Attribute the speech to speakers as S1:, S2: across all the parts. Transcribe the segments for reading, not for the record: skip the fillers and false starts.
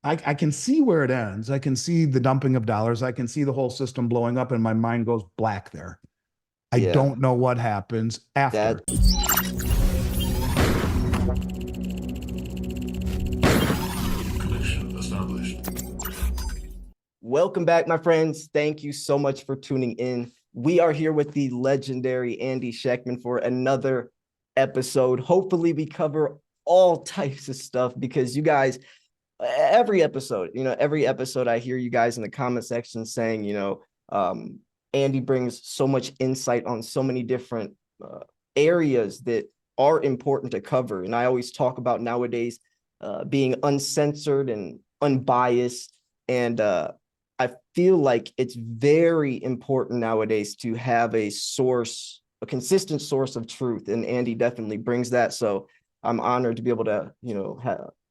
S1: I can see where it ends. I can see the dumping of dollars. I can see the whole system blowing up, and my mind goes black there. I
S2: Yeah,
S1: don't know what happens
S2: that
S1: after.
S3: Connection established.
S2: welcome back, my friends. Thank you so much for tuning in. We are here with the legendary Andy Shectman for another episode. Hopefully, we cover all types of stuff because you guys, every episode I hear you guys in the comment section saying, Andy brings so much insight on so many different areas that are important to cover. And I always talk about nowadays being uncensored and unbiased. And I feel like it's very important nowadays to have a consistent source of truth. And Andy definitely brings that. So I'm honored to be able to,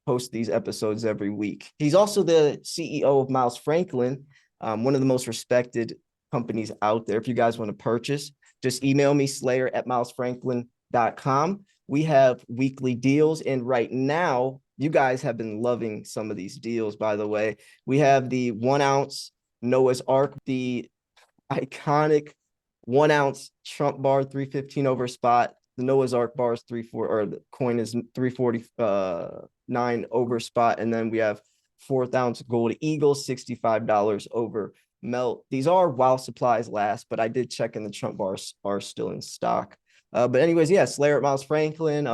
S2: post these episodes every week. He's also the CEO of Miles Franklin, one of the most respected companies out there. If you guys want to purchase, just email me, slayer@milesfranklin.com. We have weekly deals. And right now, you guys have been loving some of these deals, by the way. We have the 1 ounce Noah's Ark, the iconic 1 ounce Trump bar 315 over spot. The Noah's Ark bar is 34, or the coin is 349 over spot. And then we have 4th ounce gold eagle, $65 over melt. These are while supplies last, but I did check and the Trump bars are still in stock. But anyways, yeah, Slayer at Miles Franklin.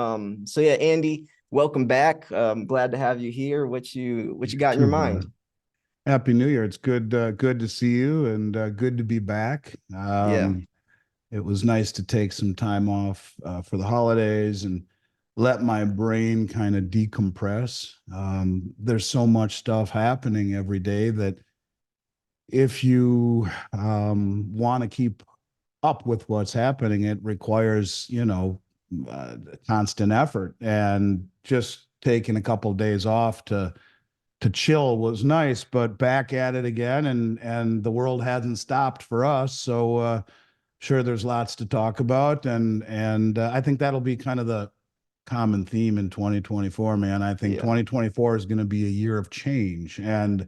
S2: So yeah, Andy, welcome back. Glad to have you here. What you got in your mind?
S1: Happy New Year. It's good to see you and good to be back.
S2: Yeah.
S1: It was nice to take some time off for the holidays and let my brain kind of decompress. There's so much stuff happening every day that if you want to keep up with what's happening, it requires, constant effort. And just taking a couple of days off to chill was nice, but back at it again, and the world hasn't stopped for us. So sure, there's lots to talk about, and I think that'll be kind of the common theme in 2024, man. I think
S2: Yeah.
S1: 2024 is going to be a year of change, and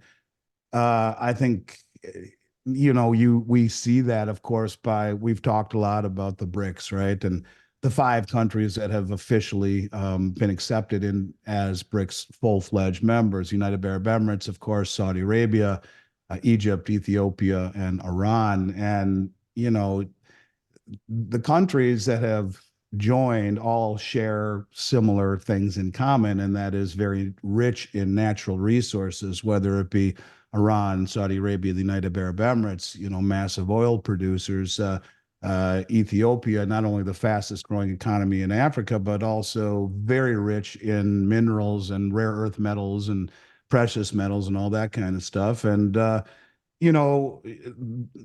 S1: I think we see that, of course, by we've talked a lot about the BRICS, right? And the 5 countries that have officially been accepted in as BRICS full-fledged members: United Arab Emirates, of course, Saudi Arabia, Egypt, Ethiopia, and Iran. And the countries that have joined all share similar things in common, and that is very rich in natural resources, whether it be Iran, Saudi Arabia, the United Arab Emirates, massive oil producers, Ethiopia, not only the fastest growing economy in Africa, but also very rich in minerals and rare earth metals and precious metals and all that kind of stuff. And, you know,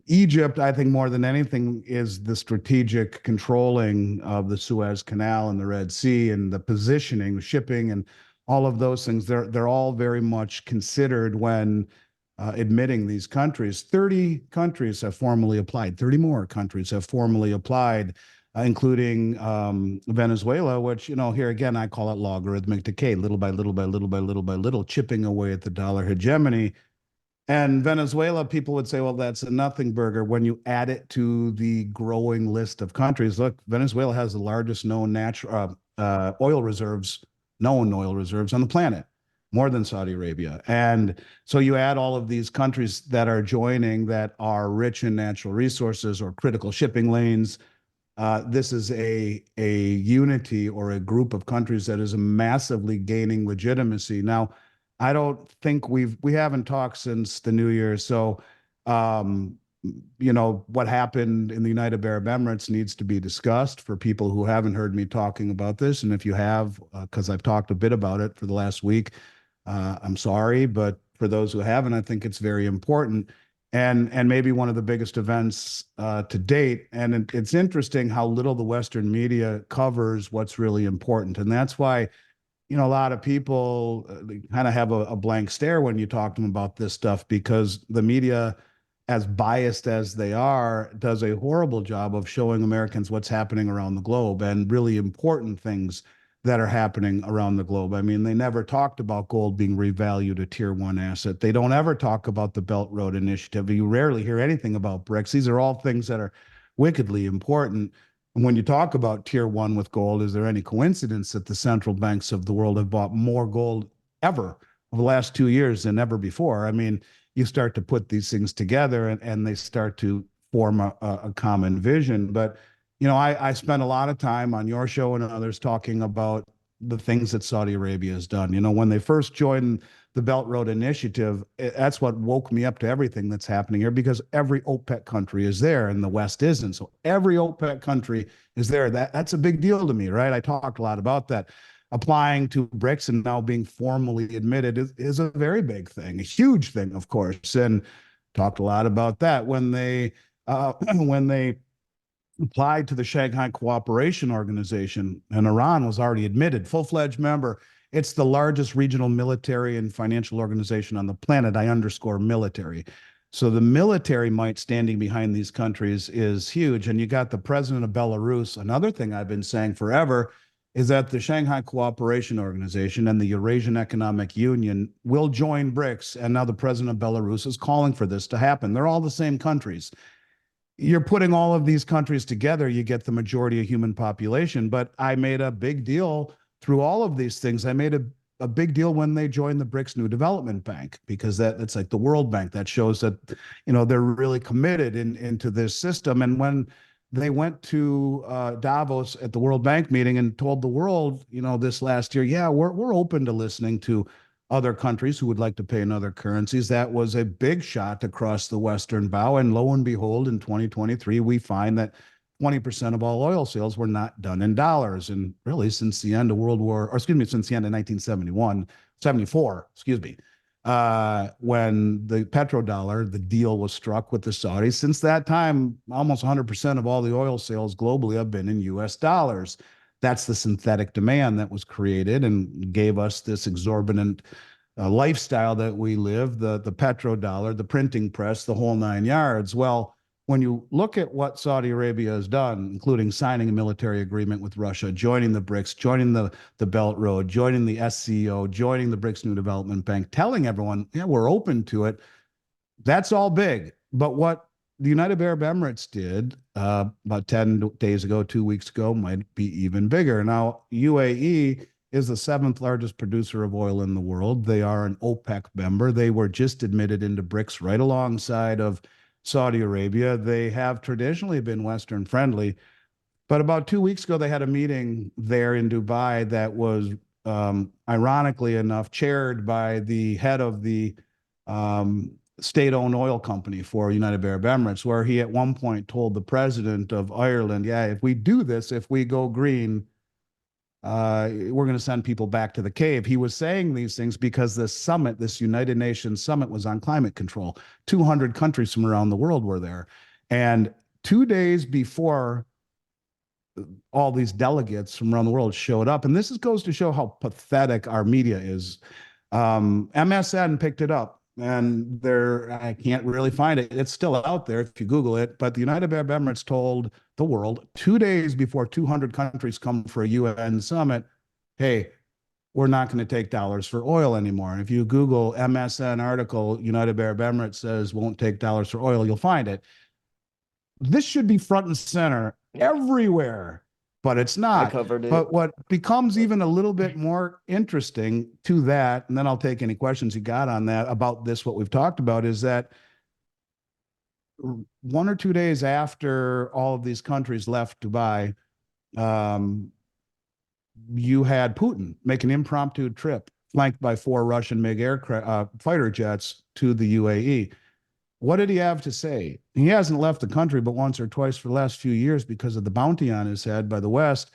S1: Egypt, I think more than anything, is the strategic controlling of the Suez Canal and the Red Sea and the positioning, shipping, and all of those things. They're all very much considered when admitting these countries. 30 countries have formally applied. 30 more countries have formally applied, including Venezuela, which, here again, I call it logarithmic decay, little by little by little by little by little, chipping away at the dollar hegemony. And Venezuela, people would say, well, that's a nothing burger when you add it to the growing list of countries. Look, Venezuela has the largest known natural oil reserves, known oil reserves on the planet, more than Saudi Arabia. And so you add all of these countries that are joining that are rich in natural resources or critical shipping lanes. This is a unity or a group of countries that is massively gaining legitimacy. Now, I don't think we haven't talked since the new year. So, what happened in the United Arab Emirates needs to be discussed for people who haven't heard me talking about this. And if you have, because I've talked a bit about it for the last week, I'm sorry. But for those who haven't, I think it's very important and maybe one of the biggest events to date. And it's interesting how little the Western media covers what's really important. And that's why a lot of people kind of have a blank stare when you talk to them about this stuff, because the media, as biased as they are, does a horrible job of showing Americans what's happening around the globe and really important things that are happening around the globe. I mean, they never talked about gold being revalued a tier one asset. They don't ever talk about the Belt Road Initiative. You rarely hear anything about BRICS. These are all things that are wickedly important. And when you talk about tier one with gold, is there any coincidence that the central banks of the world have bought more gold ever over the last 2 years than ever before? I mean, you start to put these things together and they start to form a common vision. But I spent a lot of time on your show and others talking about the things that Saudi Arabia has done. When they first joined the Belt Road Initiative, that's what woke me up to everything that's happening here, because every OPEC country is there and the West isn't. So every OPEC country is there. That's a big deal to me, right? I talked a lot about that. Applying to BRICS and now being formally admitted is a very big thing, a huge thing, of course, and talked a lot about that when they when they applied to the Shanghai Cooperation Organization, and Iran was already admitted, full-fledged member. It's the largest regional military and financial organization on the planet. I underscore military. So the military might standing behind these countries is huge. And you got the president of Belarus. Another thing I've been saying forever is that the Shanghai Cooperation Organization and the Eurasian Economic Union will join BRICS. And now the president of Belarus is calling for this to happen. They're all the same countries. You're putting all of these countries together, you get the majority of human population. But I made a big deal through all of these things. I made a big deal when they joined the BRICS New Development Bank, because that's like the World Bank. That shows that, they're really committed into this system. And when they went to Davos at the World Bank meeting and told the world, this last year, yeah, we're open to listening to other countries who would like to pay in other currencies. That was a big shot across the Western bow. And lo and behold, in 2023, we find that 20% of all oil sales were not done in dollars. And really, since the end of since the end of 1974, when the petrodollar, the deal was struck with the Saudis. Since that time, almost 100% of all the oil sales globally have been in US dollars. That's the synthetic demand that was created and gave us this exorbitant lifestyle that we live, the petrodollar, the printing press, the whole nine yards. Well, when you look at what Saudi Arabia has done, including signing a military agreement with Russia, joining the BRICS, joining the Belt Road, joining the SCO, joining the BRICS New Development Bank, telling everyone, yeah, we're open to it. That's all big. But what the United Arab Emirates did about 10 days ago, 2 weeks ago, might be even bigger. Now, UAE is the seventh largest producer of oil in the world. They are an OPEC member. They were just admitted into BRICS right alongside of Saudi Arabia. They have traditionally been Western friendly. But about 2 weeks ago, they had a meeting there in Dubai that was, ironically enough, chaired by the head of the state-owned oil company for United Arab Emirates, where he at one point told the president of Ireland, yeah, if we do this, if we go green, we're going to send people back to the cave. He was saying these things because this summit, this United Nations summit, was on climate control. 200 countries from around the world were there. And 2 days before all these delegates from around the world showed up, and this goes to show how pathetic our media is. MSN picked it up. And I can't really find it. It's still out there if you Google it. But the United Arab Emirates told the world 2 days before 200 countries come for a UN summit, hey, we're not going to take dollars for oil anymore. And if you Google MSN article, United Arab Emirates says won't take dollars for oil, you'll find it. This should be front and center everywhere, but it's not.
S2: I covered it.
S1: But what becomes even a little bit more interesting to that, and then I'll take any questions you got on that about this, what we've talked about, is that 1 or 2 days after all of these countries left Dubai, you had Putin make an impromptu trip flanked by 4 Russian MiG aircraft fighter jets to the UAE. What did he have to say? He hasn't left the country but once or twice for the last few years because of the bounty on his head by the West.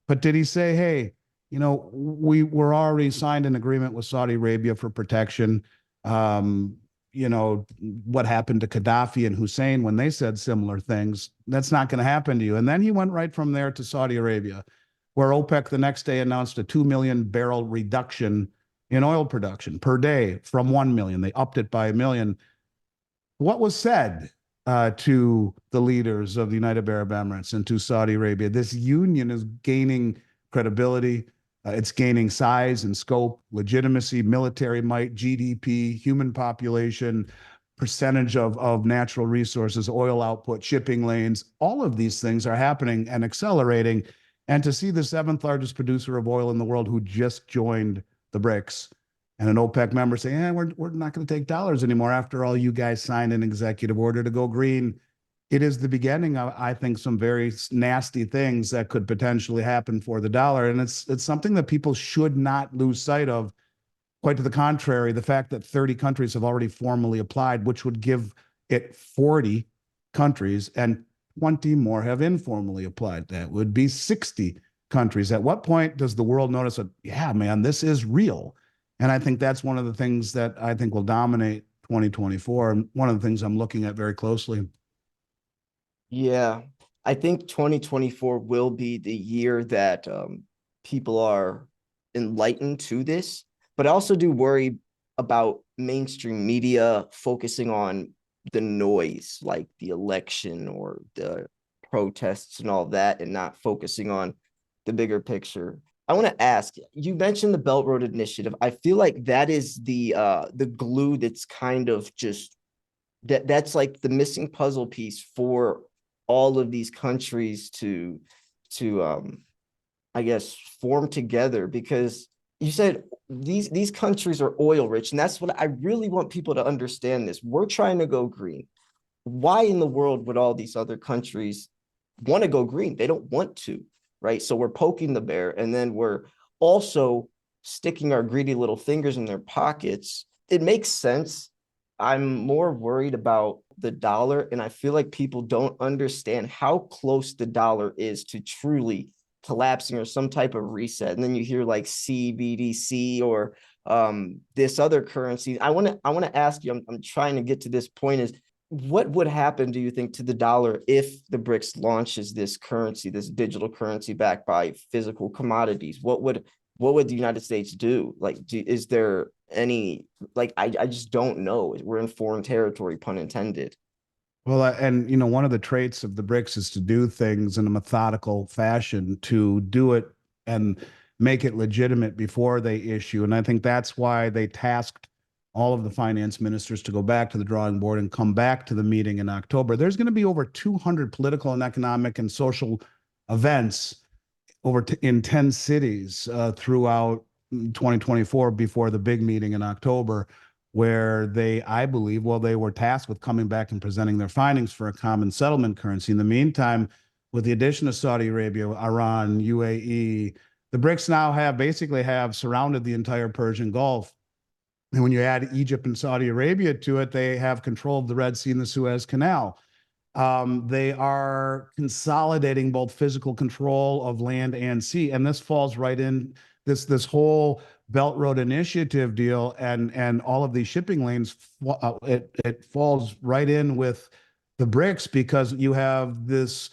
S1: But did he say, hey, we were already signed an agreement with Saudi Arabia for protection? What happened to Gaddafi and Hussein when they said similar things? That's not going to happen to you. And then he went right from there to Saudi Arabia, where OPEC the next day announced a 2 million barrel reduction in oil production per day from 1 million. They upped it by 1 million. What was said to the leaders of the United Arab Emirates and to Saudi Arabia? This union is gaining credibility. It's gaining size and scope, legitimacy, military might, GDP, human population, percentage of natural resources, oil output, shipping lanes. All of these things are happening and accelerating. And to see the seventh largest producer of oil in the world who just joined the BRICS and an OPEC member say, we're not going to take dollars anymore after all you guys signed an executive order to go green. It is the beginning of, I think, some very nasty things that could potentially happen for the dollar. And it's something that people should not lose sight of. Quite to the contrary, the fact that 30 countries have already formally applied, which would give it 40 countries, and 20 more have informally applied. That would be 60 countries. At what point does the world notice that, yeah, man, this is real? And I think that's one of the things that I think will dominate 2024. And one of the things I'm looking at very closely.
S2: Yeah, I think 2024 will be the year that people are enlightened to this, but I also do worry about mainstream media focusing on the noise, like the election or the protests and all that, and not focusing on the bigger picture. I want to ask, you mentioned the Belt Road Initiative. I feel like that is the glue that's kind of just that's like the missing puzzle piece for all of these countries to I guess form together, because you said these countries are oil rich, and that's what I really want people to understand. This, we're trying to go green. Why in the world would all these other countries want to go green? They don't want to, right? So we're poking the bear, and then we're also sticking our greedy little fingers in their pockets. It makes sense. I'm more worried about the dollar, and I feel like people don't understand how close the dollar is to truly collapsing or some type of reset. And then you hear like CBDC or this other currency. I want to ask you, I'm trying to get to this point, is what would happen, do you think, to the dollar if the BRICS launches this currency, this digital currency backed by physical commodities? What would the United States do? Like, is there any, like, I just don't know. We're in foreign territory, pun intended.
S1: Well, and one of the traits of the BRICS is to do things in a methodical fashion, to do it and make it legitimate before they issue. And I think that's why they tasked all of the finance ministers to go back to the drawing board and come back to the meeting in October. There's going to be over 200 political and economic and social events in 10 cities throughout 2024 before the big meeting in October, where I believe, they were tasked with coming back and presenting their findings for a common settlement currency. In the meantime, with the addition of Saudi Arabia, Iran, UAE, the BRICS now basically have surrounded the entire Persian Gulf. And when you add Egypt and Saudi Arabia to it, they have control of the Red Sea and the Suez Canal. They are consolidating both physical control of land and sea, and this falls right in this whole Belt Road Initiative deal and all of these shipping lanes. It falls right in with the BRICS, because you have this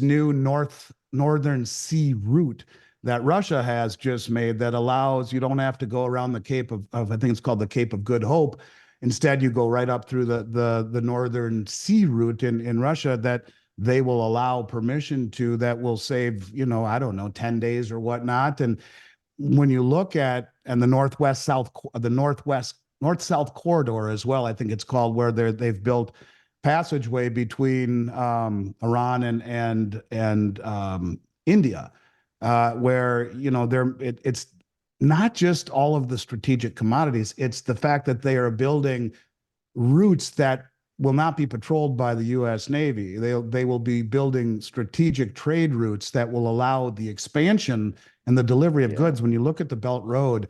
S1: new northern sea route that Russia has just made that allows, you don't have to go around the Cape of I think it's called the Cape of Good Hope. Instead, you go right up through the northern sea route in Russia that they will allow permission to, that will save, I don't know, 10 days or whatnot. And when you look at, and the north-south corridor as well, I think it's called, where they've built passageway between Iran and India, where it's not just all of the strategic commodities, it's the fact that they are building routes that will not be patrolled by the U.S. Navy. They will be building strategic trade routes that will allow the expansion and the delivery of goods. When you look at the Belt Road,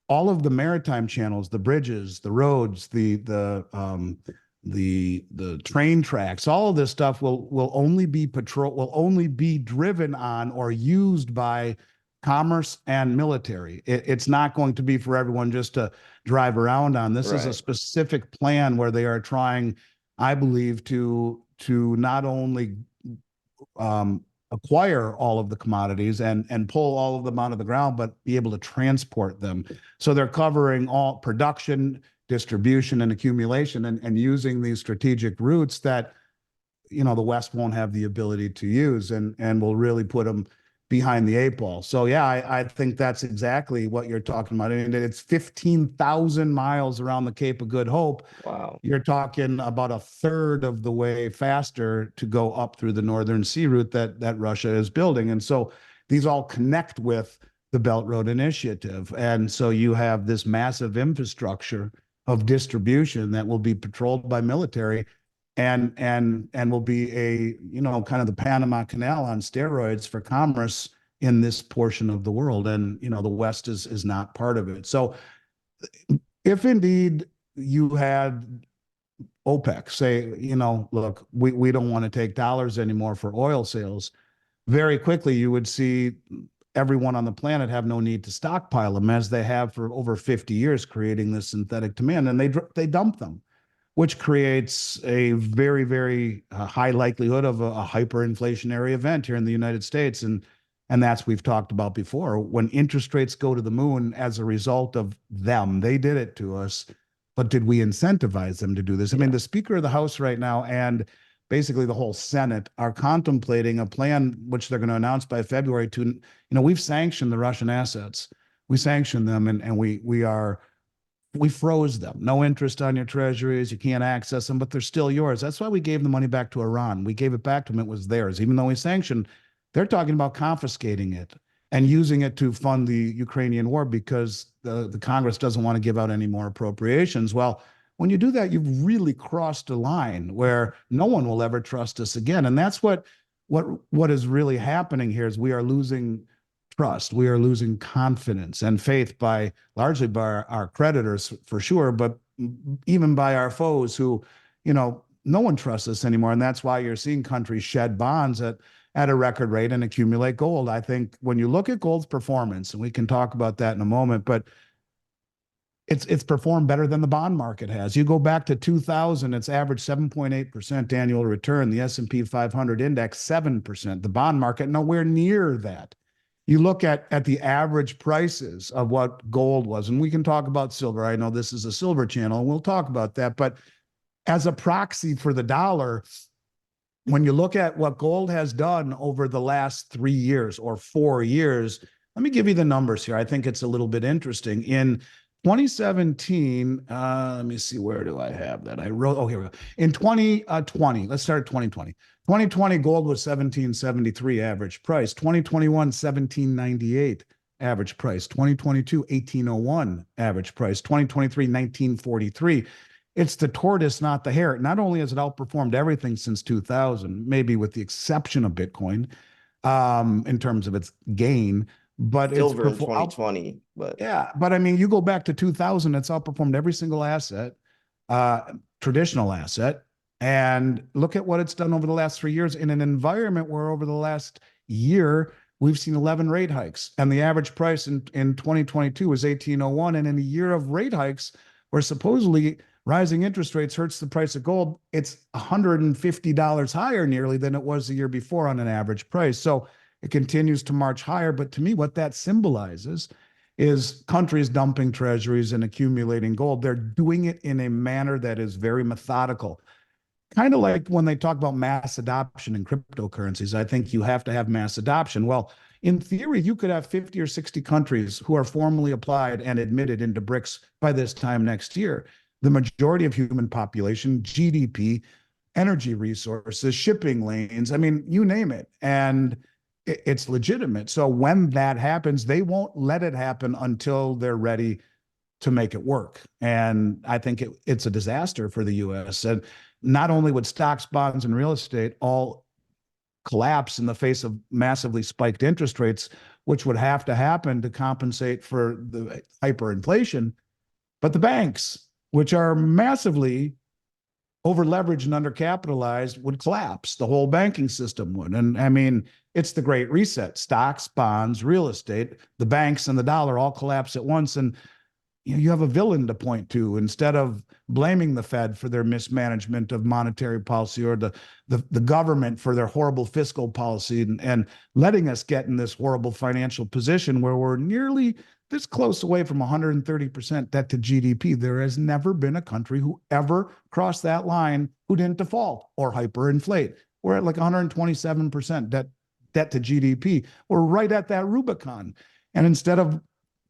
S1: all of the maritime channels, the bridges, the roads, the train tracks, all of this stuff will only be driven on or used by commerce and military. It's not going to be for everyone just to drive around on. This is a specific plan where they are trying, I believe, to not only acquire all of the commodities and pull all of them out of the ground, but be able to transport them. So they're covering all production, distribution, and accumulation, and using these strategic routes that the West won't have the ability to use, and will really put them behind the eight ball. So yeah, I think that's exactly what you're talking about. I mean, it's 15,000 miles around the Cape of Good Hope.
S2: Wow.
S1: You're talking about a third of the way faster to go up through the Northern Sea route that Russia is building. And so these all connect with the Belt Road Initiative. And so you have this massive infrastructure of distribution that will be patrolled by military and will be a, kind of the Panama Canal on steroids for commerce in this portion of the world. And, the West is not part of it. So if indeed you had OPEC say, look, we don't want to take dollars anymore for oil sales, very quickly you would see everyone on the planet have no need to stockpile them as they have for over 50 years, creating this synthetic demand, and they dump them, which creates a very, very high likelihood of a hyperinflationary event here in the United States. And that's we've talked about before. When interest rates go to the moon as a result of them, they did it to us, but did we incentivize them to do this? I mean, the Speaker of the House right now and basically the whole Senate are contemplating a plan, which they're going to announce by February to, we've sanctioned the Russian assets. We sanctioned them and we froze them. No interest on your treasuries. You can't access them, but they're still yours. That's why we gave the money back to Iran. We gave it back to them. It was theirs. Even though we sanctioned, they're talking about confiscating it and using it to fund the Ukrainian war because the Congress doesn't want to give out any more appropriations. Well, when you do that, you've really crossed a line where no one will ever trust us again. And that's what is really happening here is we are losing trust. We are losing confidence and faith largely by our creditors for sure, but even by our foes who, no one trusts us anymore. And that's why you're seeing countries shed bonds at a record rate and accumulate gold. I think when you look at gold's performance, and we can talk about that in a moment, but it's performed better than the bond market has. You go back to 2000, it's averaged 7.8% annual return. The S&P 500 index, 7%. The bond market, nowhere near that. You look at the average prices of what gold was, and we can talk about silver. I know this is a silver channel, and we'll talk about that. But as a proxy for the dollar, when you look at what gold has done over the last 3 years or 4 years, let me give you the numbers here. I think it's a little bit interesting. In 2017, let me see, where do I have that? Here we go. In 2020, let's start at 2020. 2020, gold was 1773 average price. 2021, 1798 average price. 2022, 1801 average price. 2023, 1943. It's the tortoise, not the hare. Not only has it outperformed everything since 2000, maybe with the exception of Bitcoin, in terms of its gain, but
S2: silver in 2020, but
S1: yeah, but I mean, you go back to 2000, it's outperformed every single asset, traditional asset, and look at what it's done over the last 3 years in an environment where over the last year we've seen 11 rate hikes, and the average price in 2022 was 1801, and in a year of rate hikes, where supposedly rising interest rates hurts the price of gold, it's $150 higher nearly than it was the year before on an average price. So it continues to march higher. But to me, what that symbolizes is countries dumping treasuries and accumulating gold. They're doing it in a manner that is very methodical. Kind of like when they talk about mass adoption in cryptocurrencies, I think you have to have mass adoption. Well, in theory, you could have 50 or 60 countries who are formally applied and admitted into BRICS by this time next year. The majority of human population, GDP, energy resources, shipping lanes, I mean, you name it. And it's legitimate. So when that happens, they won't let it happen until they're ready to make it work. And I think it's a disaster for the U.S. And not only would stocks, bonds, and real estate all collapse in the face of massively spiked interest rates, which would have to happen to compensate for the hyperinflation, but the banks, which are massively over-leveraged and undercapitalized, would collapse. The whole banking system would. And I mean, it's the great reset. Stocks, bonds, real estate, the banks, and the dollar all collapse at once. And you have a villain to point to instead of blaming the Fed for their mismanagement of monetary policy or the government for their horrible fiscal policy and letting us get in this horrible financial position where we're nearly this close away from 130% debt to GDP. There has never been a country who ever crossed that line who didn't default or hyperinflate. We're at like 127% debt debt to GDP. We're right at that Rubicon. And instead of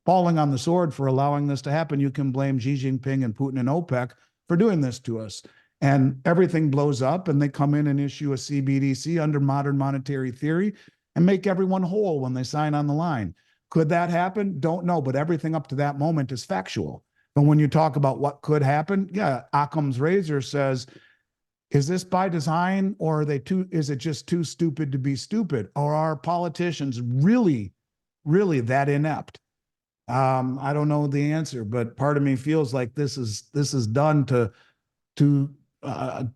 S1: falling on the sword for allowing this to happen, you can blame Xi Jinping and Putin and OPEC for doing this to us. And everything blows up, and they come in and issue a CBDC under modern monetary theory and make everyone whole when they sign on the line. Could that happen? Don't know, but everything up to that moment is factual. But when you talk about what could happen, yeah, Occam's razor says, is this by design, or is it just too stupid to be stupid? Or are politicians really, really that inept? I don't know the answer, but part of me feels like this is done to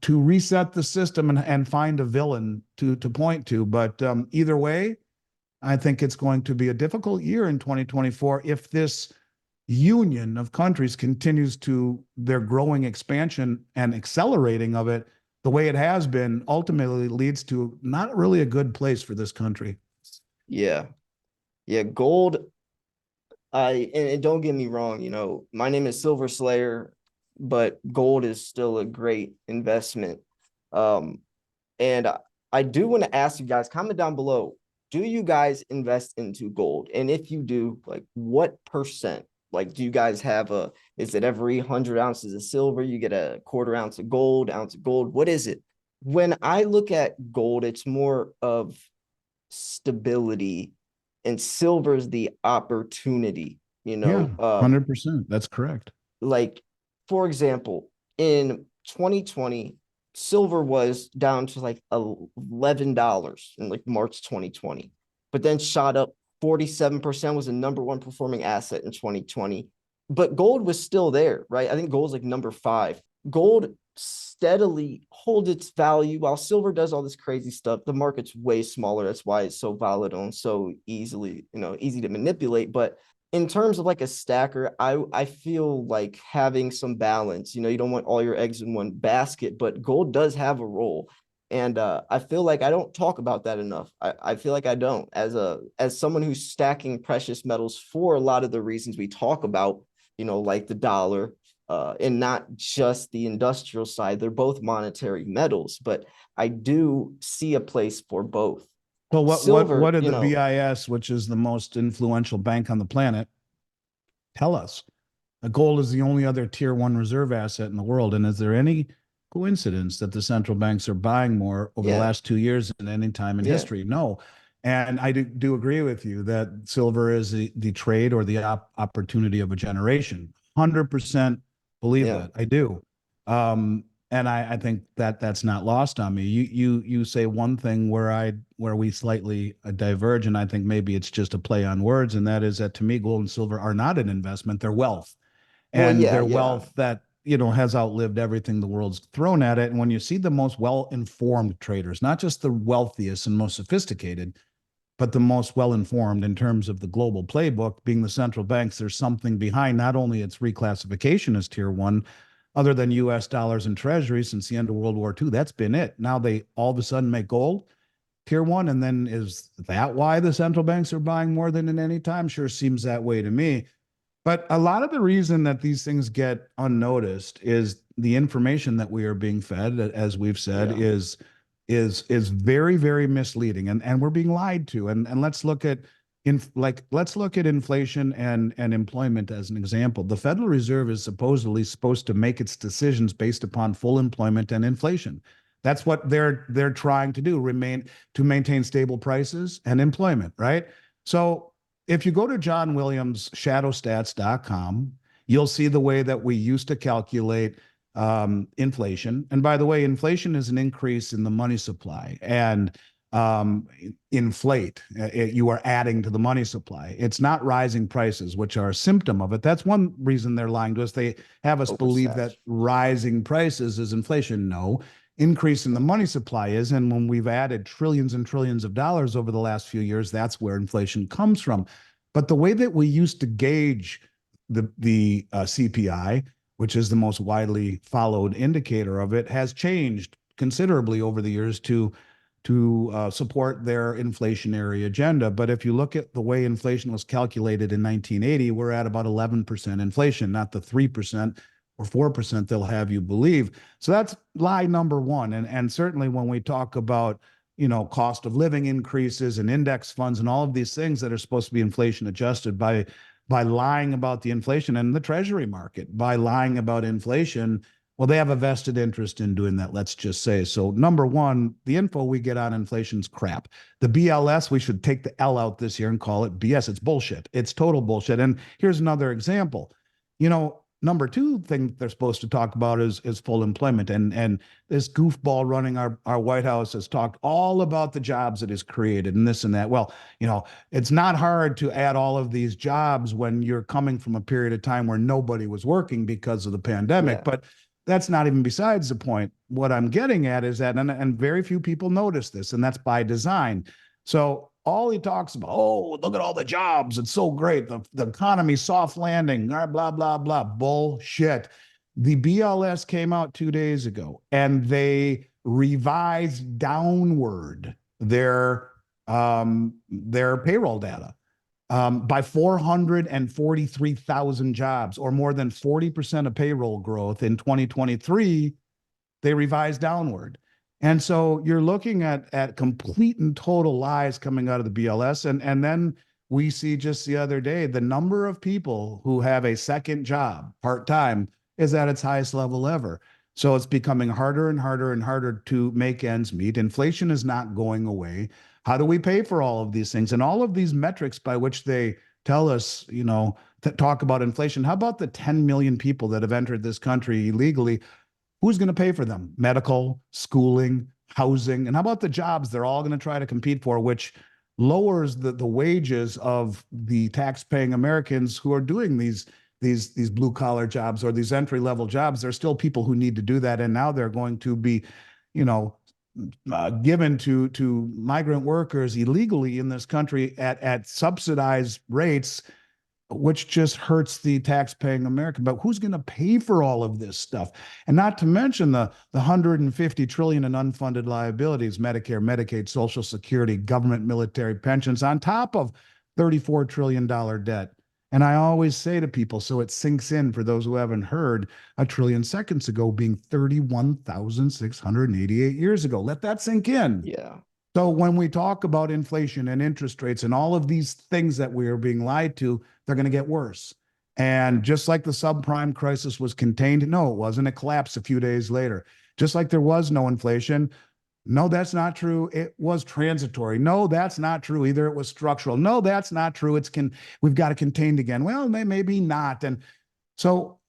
S1: reset the system and find a villain to point to. But either way, I think it's going to be a difficult year in 2024 if this union of countries continues to their growing expansion and accelerating of it the way it has been. Ultimately leads to not really a good place for this country.
S2: Yeah. Gold. And don't get me wrong, my name is Silver Slayer, but gold is still a great investment. And I do want to ask you guys, comment down below, do you guys invest into gold? And if you do, like, what percent? Like, do you guys have is it every 100 ounces of silver, you get a quarter ounce of gold, ounce of gold? What is it? When I look at gold, it's more of stability, and silver is the opportunity,
S1: Yeah, 100%. That's correct.
S2: like, for example, in 2020, silver was down to like $11 in like March 2020, but then shot up 47%, was the number one performing asset in 2020. But gold was still there, right? I think gold's like number 5. Gold steadily holds its value while silver does all this crazy stuff. The market's way smaller. That's why it's so volatile and so easy to manipulate. But in terms of like a stacker, I feel like having some balance, you don't want all your eggs in one basket, but gold does have a role. And I feel like I don't talk about that enough. I feel like I don't, as someone who's stacking precious metals for a lot of the reasons we talk about, like the dollar, and not just the industrial side. They're both monetary metals, but I do see a place for both.
S1: Well,
S2: Silver,
S1: what did the BIS, which is the most influential bank on the planet, tell us? Gold is the only other tier 1 reserve asset in the world. And is there any coincidence that the central banks are buying more over the last 2 years than any time in history? No. And I do agree with you that silver is the trade or the opportunity of a generation. 100% believe that. I do. And I think that's not lost on me. You say one thing where we slightly diverge, and I think maybe it's just a play on words, and that is that to me, gold and silver are not an investment; they're wealth, and they're wealth that has outlived everything the world's thrown at it. And when you see the most well-informed traders, not just the wealthiest and most sophisticated, but the most well-informed in terms of the global playbook, being the central banks, there's something behind not only its reclassification as tier 1. Other than US dollars and treasuries since the end of World War II, that's been it. Now they all of a sudden make gold tier 1. And then is that why the central banks are buying more than in any time? Sure seems that way to me. But a lot of the reason that these things get unnoticed is the information that we are being fed, as we've said, is very, very misleading. And we're being lied to. And let's look at inflation and employment as an example. The Federal Reserve is supposed to make its decisions based upon full employment and inflation. That's what they're trying to do, maintain stable prices and employment, right? So if you go to John Williams' shadowstats.com, you'll see the way that we used to calculate inflation. And by the way, inflation is an increase in the money supply, and inflate, you are adding to the money supply. It's not rising prices, which are a symptom of it. That's one reason they're lying to us. They have us believe that rising prices is inflation. No, increase in the money supply is. And when we've added trillions and trillions of dollars over the last few years, that's where inflation comes from. But the way that we used to gauge the CPI, which is the most widely followed indicator of it, has changed considerably over the years to support their inflationary agenda. But if you look at the way inflation was calculated in 1980, we're at about 11% inflation, not the 3% or 4% they'll have you believe. So that's lie number 1. And certainly when we talk about cost of living increases and index funds and all of these things that are supposed to be inflation adjusted by lying about the inflation and the treasury market, by lying about inflation. Well, they have a vested interest in doing that, let's just say. So number one, the info we get on inflation's crap. The BLS, we should take the L out this year and call it BS. It's bullshit. It's total bullshit. And here's another example. Number two thing they're supposed to talk about is full employment. And this goofball running our White House has talked all about the jobs it has created and this and that. Well, it's not hard to add all of these jobs when you're coming from a period of time where nobody was working because of the pandemic.
S2: Yeah.
S1: But that's not even besides the point. What I'm getting at is that, and very few people notice this, and that's by design. So all he talks about, oh, look at all the jobs. It's so great. The economy, soft landing, blah, blah, blah. Bullshit. The BLS came out 2 days ago, and they revised downward their payroll data by 443,000 jobs, or more than 40% of payroll growth in 2023. They revised downward. And so you're looking at complete and total lies coming out of the BLS. And then we see just the other day, the number of people who have a second job part-time is at its highest level ever. So it's becoming harder and harder and harder to make ends meet. Inflation is not going away. How do we pay for all of these things? And all of these metrics by which they tell us, to talk about inflation. How about the 10 million people that have entered this country illegally? Who's going to pay for them? Medical, schooling, housing, and how about the jobs they're all going to try to compete for, which lowers the wages of the tax-paying Americans who are doing these blue-collar jobs or these entry-level jobs. There's still people who need to do that, and now they're going to be, given to migrant workers illegally in this country at subsidized rates, which just hurts the tax-paying American. But who's going to pay for all of this stuff? And not to mention the 150 trillion in unfunded liabilities, Medicare, Medicaid, Social Security, government, military pensions, on top of $34 trillion debt. And I always say to people, so it sinks in for those who haven't heard, a trillion seconds ago being 31,688 years ago. Let that sink in.
S2: Yeah.
S1: So when we talk about inflation and interest rates and all of these things that we are being lied to, they're going to get worse. And just like the subprime crisis was contained, no, it wasn't. It collapsed a few days later. Just like there was no inflation, no, that's not true. It was transitory. No, that's not true either. It was structural. No, that's not true. We've got it contained again. Well, maybe not. And so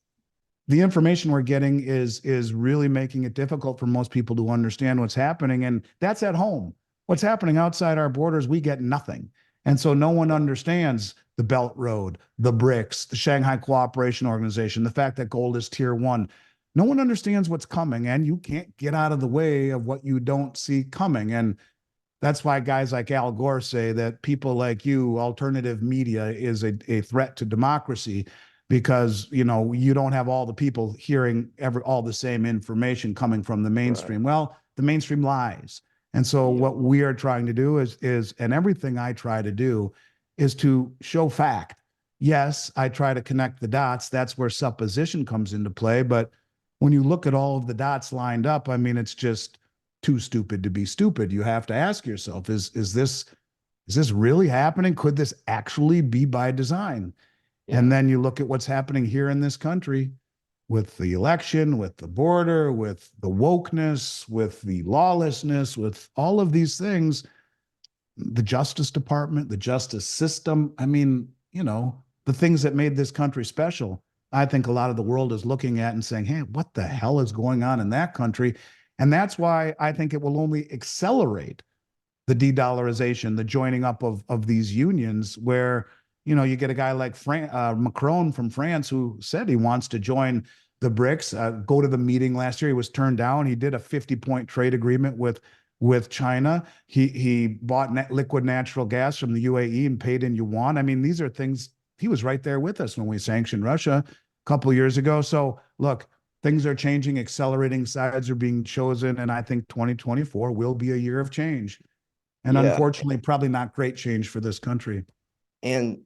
S1: the information we're getting is really making it difficult for most people to understand what's happening. And that's at home. What's happening outside our borders, we get nothing. And so no one understands the Belt Road, the BRICS, the Shanghai Cooperation Organization, the fact that gold is tier one. No one understands what's coming, and you can't get out of the way of what you don't see coming. And that's why guys like Al Gore say that people like you, alternative media, is a threat to democracy, because you don't have all the people hearing all the same information coming from the mainstream. Right. Well, the mainstream lies. And so what we are trying to do is, and everything I try to do is to show fact. Yes, I try to connect the dots. That's where supposition comes into play. But when you look at all of the dots lined up, I mean, it's just too stupid to be stupid. You have to ask yourself, is this really happening? Could this actually be by design? Yeah. And then you look at what's happening here in this country with the election, with the border, with the wokeness, with the lawlessness, with all of these things, the Justice Department, the justice system. I mean, the things that made this country special. I think a lot of the world is looking at and saying, hey, what the hell is going on in that country? And that's why I think it will only accelerate the de-dollarization, the joining up of these unions, where, you get a guy like Macron from France, who said he wants to join the BRICS, go to the meeting last year. He was turned down. He did a 50-point trade agreement with China. He bought liquid natural gas from the UAE and paid in yuan. I mean, these are things. He was right there with us when we sanctioned Russia a couple of years ago. So look, things are changing, accelerating sides are being chosen. And I think 2024 will be a year of change. And unfortunately, probably not great change for this country.
S2: And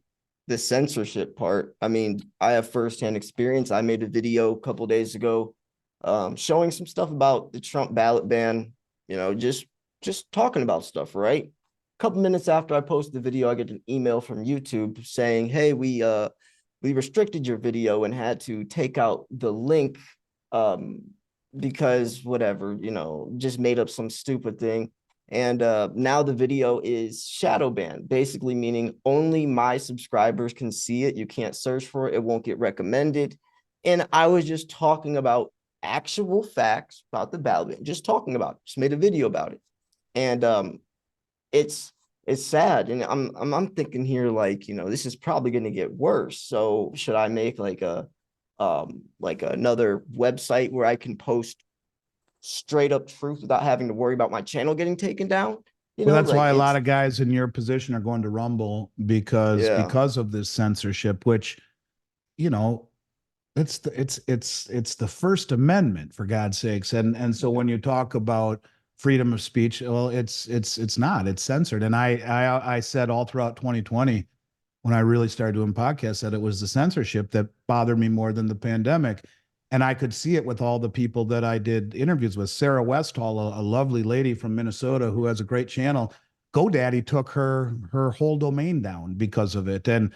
S2: the censorship part, I mean, I have firsthand experience. I made a video a couple of days ago showing some stuff about the Trump ballot ban, just just talking about stuff, right? A couple minutes after I post the video, I get an email from YouTube saying, hey, we restricted your video and had to take out the link because whatever, just made up some stupid thing. And now the video is shadow banned, basically meaning only my subscribers can see it. You can't search for it. It won't get recommended. And I was just talking about actual facts about the ballot, just talking about it, just made a video about it. And it's sad. And I'm thinking here, like, this is probably going to get worse. So should I make like another website where I can post straight up truth without having to worry about my channel getting taken down?
S1: Well, that's
S2: Like
S1: why a lot of guys in your position are going to Rumble because of this censorship, which, it's the First Amendment, for God's sakes. And so when you talk about freedom of speech, well, it's not, it's censored. And I said all throughout 2020, when I really started doing podcasts, that it was the censorship that bothered me more than the pandemic. And I could see it with all the people that I did interviews with. Sarah Westall, a lovely lady from Minnesota who has a great channel. GoDaddy took her whole domain down because of it. And,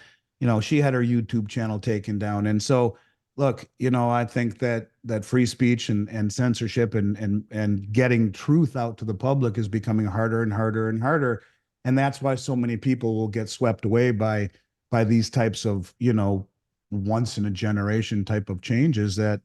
S1: she had her YouTube channel taken down. And so, look, I think that free speech and censorship and getting truth out to the public is becoming harder and harder and harder. And that's why so many people will get swept away by these types of, once in a generation type of changes that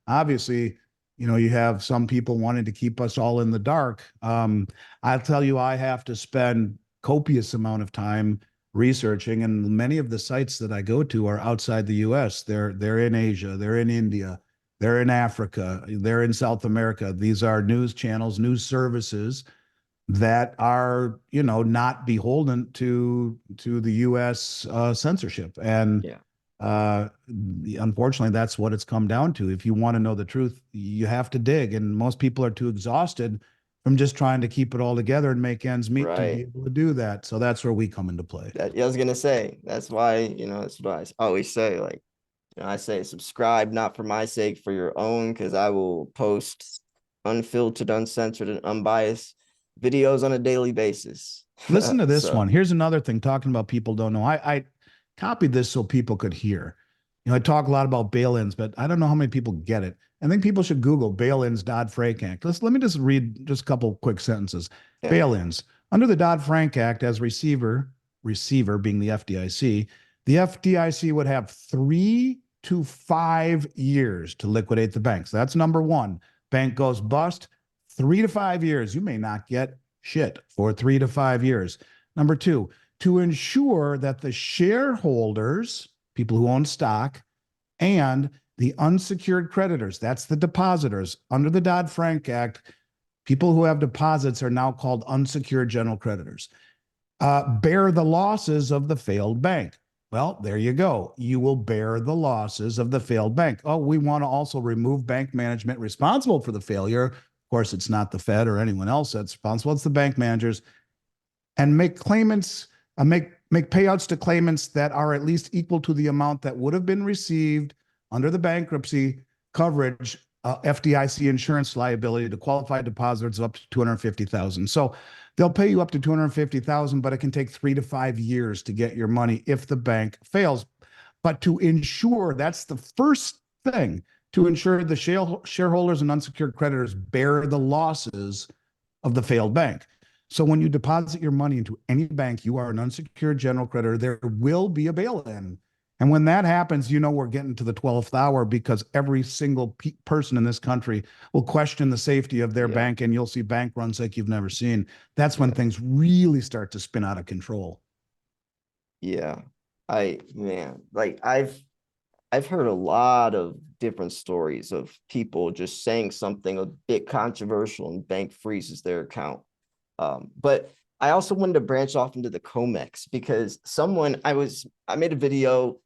S1: obviously, you have some people wanting to keep us all in the dark. I'll tell you, I have to spend copious amount of time researching, and many of the sites that I go to are outside the US. They're in Asia, they're in India, they're in Africa, they're in South America. These are news channels, news services that are, not beholden to the US censorship. And unfortunately, that's what it's come down to. If you want to know the truth, you have to dig. And most people are too exhausted from just trying to keep it all together and make ends meet to be able to do that. So that's where we come into play.
S2: I was going to say, that's why, that's what I always say. Like, I say, subscribe, not for my sake, for your own, because I will post unfiltered, uncensored, and unbiased videos on a daily basis.
S1: Listen to this one. Here's another thing, talking about people don't know. I copied this so people could hear. I talk a lot about bail-ins, but I don't know how many people get it. I think people should Google bail-ins Dodd-Frank Act. Let me just read just a couple quick sentences. Yeah. Bail-ins. Under the Dodd-Frank Act, as receiver being the FDIC would have 3 to 5 years to liquidate the banks. That's number one. Bank goes bust, 3 to 5 years. You may not get shit for 3 to 5 years. Number two, to ensure that the shareholders, people who own stock, and the unsecured creditors, that's the depositors, under the Dodd-Frank Act, people who have deposits are now called unsecured general creditors, bear the losses of the failed bank. Well, there you go. You will bear the losses of the failed bank. Oh, we want to also remove bank management responsible for the failure. Of course, it's not the Fed or anyone else that's responsible. It's the bank managers. And make claimants, make payouts to claimants that are at least equal to the amount that would have been received under the bankruptcy coverage, FDIC insurance liability to qualified depositors of up to $250,000. So they'll pay you up to $250,000, but it can take 3 to 5 years to get your money if the bank fails. But to ensure, that's the first thing, to ensure the shareholders and unsecured creditors bear the losses of the failed bank. So when you deposit your money into any bank, you are an unsecured general creditor, there will be a bail-in. And when that happens, we're getting to the 12th hour, because every single person in this country will question the safety of their bank, and you'll see bank runs like you've never seen. That's when things really start to spin out of control.
S2: Yeah. I've heard a lot of different stories of people just saying something a bit controversial and bank freezes their account. But I also wanted to branch off into the COMEX, because I made a video,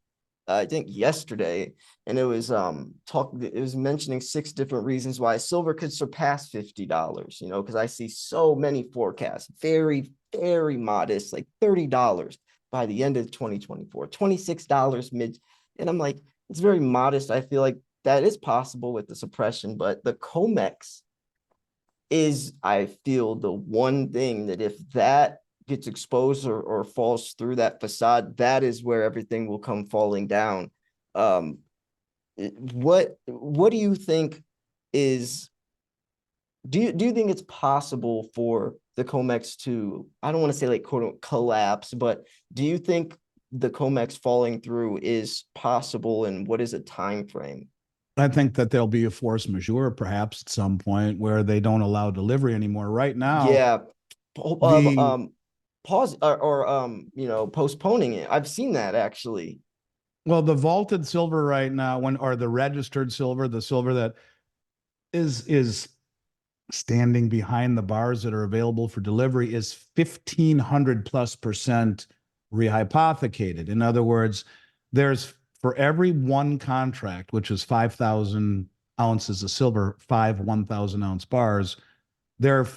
S2: I think yesterday, and it was mentioning 6 different reasons why silver could surpass $50, because I see so many forecasts, very, very modest, like $30 by the end of 2024, $26 mid. And I'm like, it's very modest. I feel like that is possible with the suppression, but the COMEX is, I feel, the one thing that if that gets exposed or falls through that facade, that is where everything will come falling down. What do you think is, do you think it's possible for the COMEX to, I don't want to say like quote unquote collapse, but do you think the COMEX falling through is possible, and what is a time frame?
S1: I think that there'll be a force majeure perhaps at some point where they don't allow delivery anymore. Right now,
S2: Yeah.
S1: the
S2: Pause or postponing it. I've seen that actually.
S1: well, the vaulted silver right now, or the registered silver, the silver that is standing behind the bars that are available for delivery is 1,500+% rehypothecated. In other words, there's for every one contract, which is 5,000 ounces of silver, 1,000 ounce bars, there are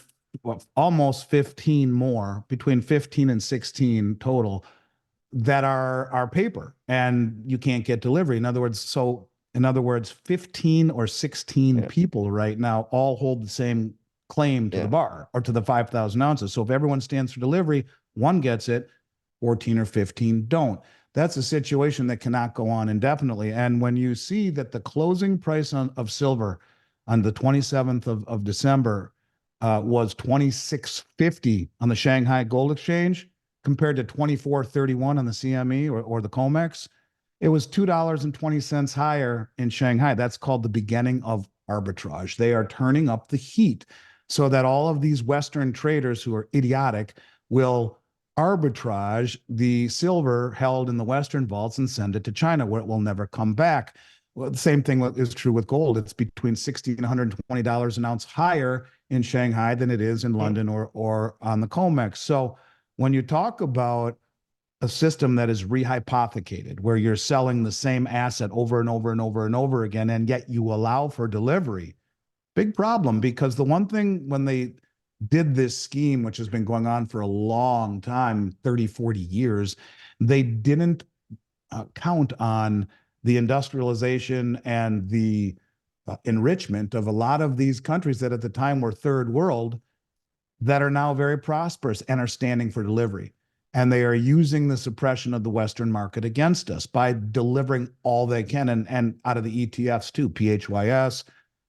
S1: almost 15 more, between 15 and 16 total, that are paper, and you can't get delivery. In other words, 15 or 16 people right now all hold the same claim to the bar or to the 5,000 ounces. So if everyone stands for delivery, one gets it, 14 or 15 don't. That's a situation that cannot go on indefinitely. And when you see that the closing price of silver on the 27th of December was 26.50 on the Shanghai Gold Exchange, compared to 24.31 on the CME or the COMEX, it was $2.20 higher in Shanghai. That's called the beginning of arbitrage. They are turning up the heat so that all of these Western traders who are idiotic will arbitrage the silver held in the Western vaults and send it to China, where it will never come back. Well, the same thing is true with gold. It's between $60 and $120 an ounce higher in Shanghai than it is in London or on the COMEX. So when you talk about a system that is rehypothecated, where you're selling the same asset over and over and over and over again, and yet you allow for delivery, big problem. Because the one thing when they did this scheme, which has been going on for a long time, 30, 40 years, they didn't count on the industrialization and the enrichment of a lot of these countries that at the time were third world, that are now very prosperous and are standing for delivery. And they are using the suppression of the Western market against us by delivering all they can, and out of the ETFs too, PHYS,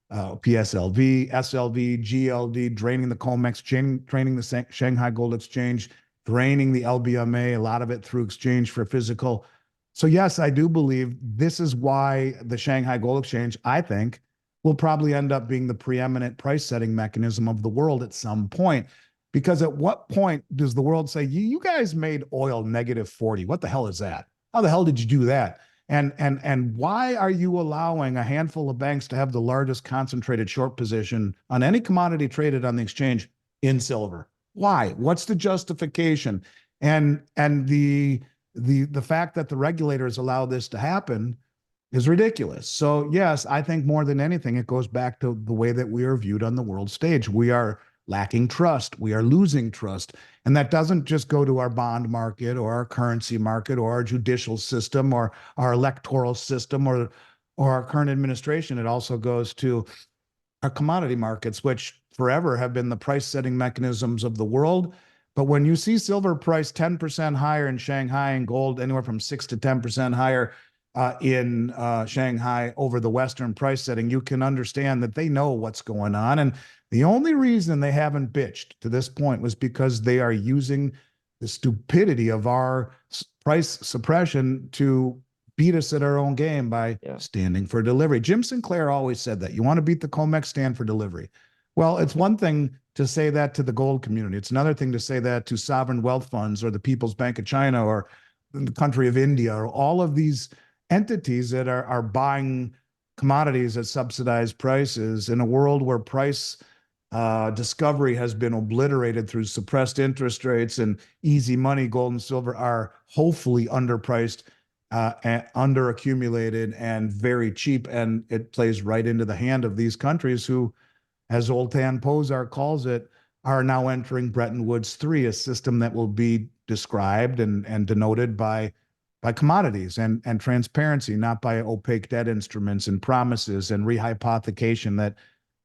S1: PSLV, SLV, GLD, draining the COMEX, draining the Shanghai Gold Exchange, draining the LBMA, a lot of it through exchange for physical. So yes, I do believe this is why the Shanghai Gold Exchange, I think, will probably end up being the preeminent price setting mechanism of the world at some point. Because at what point does the world say, you guys made oil -40? What the hell is that? How the hell did you do that? And why are you allowing a handful of banks to have the largest concentrated short position on any commodity traded on the exchange in silver? Why? What's the justification? And the fact that the regulators allow this to happen is ridiculous. So yes, I think more than anything, it goes back to the way that we are viewed on the world stage. We are lacking trust. We are losing trust. And that doesn't just go to our bond market or our currency market or our judicial system or our electoral system or our current administration. It also goes to our commodity markets, which forever have been the price setting mechanisms of the world. But when you see silver price 10% higher in Shanghai and gold anywhere from 6 to 10% higher in Shanghai over the Western price setting, you can understand that they know what's going on. And the only reason they haven't bitched to this point was because they are using the stupidity of our price suppression to beat us at our own game by standing for delivery. Jim Sinclair always said that. You want to beat the COMEX, stand for delivery. Well, it's one thing to say that to the gold community. It's another thing to say that to sovereign wealth funds or the People's Bank of China or the country of India or all of these entities that are buying commodities at subsidized prices in a world where price discovery has been obliterated through suppressed interest rates and easy money. Gold and silver are hopefully underpriced, underaccumulated, and very cheap. And it plays right into the hand of these countries who, as Zoltan Pozar calls it, are now entering Bretton Woods 3, a system that will be described and denoted by commodities and transparency, not by opaque debt instruments and promises and rehypothecation that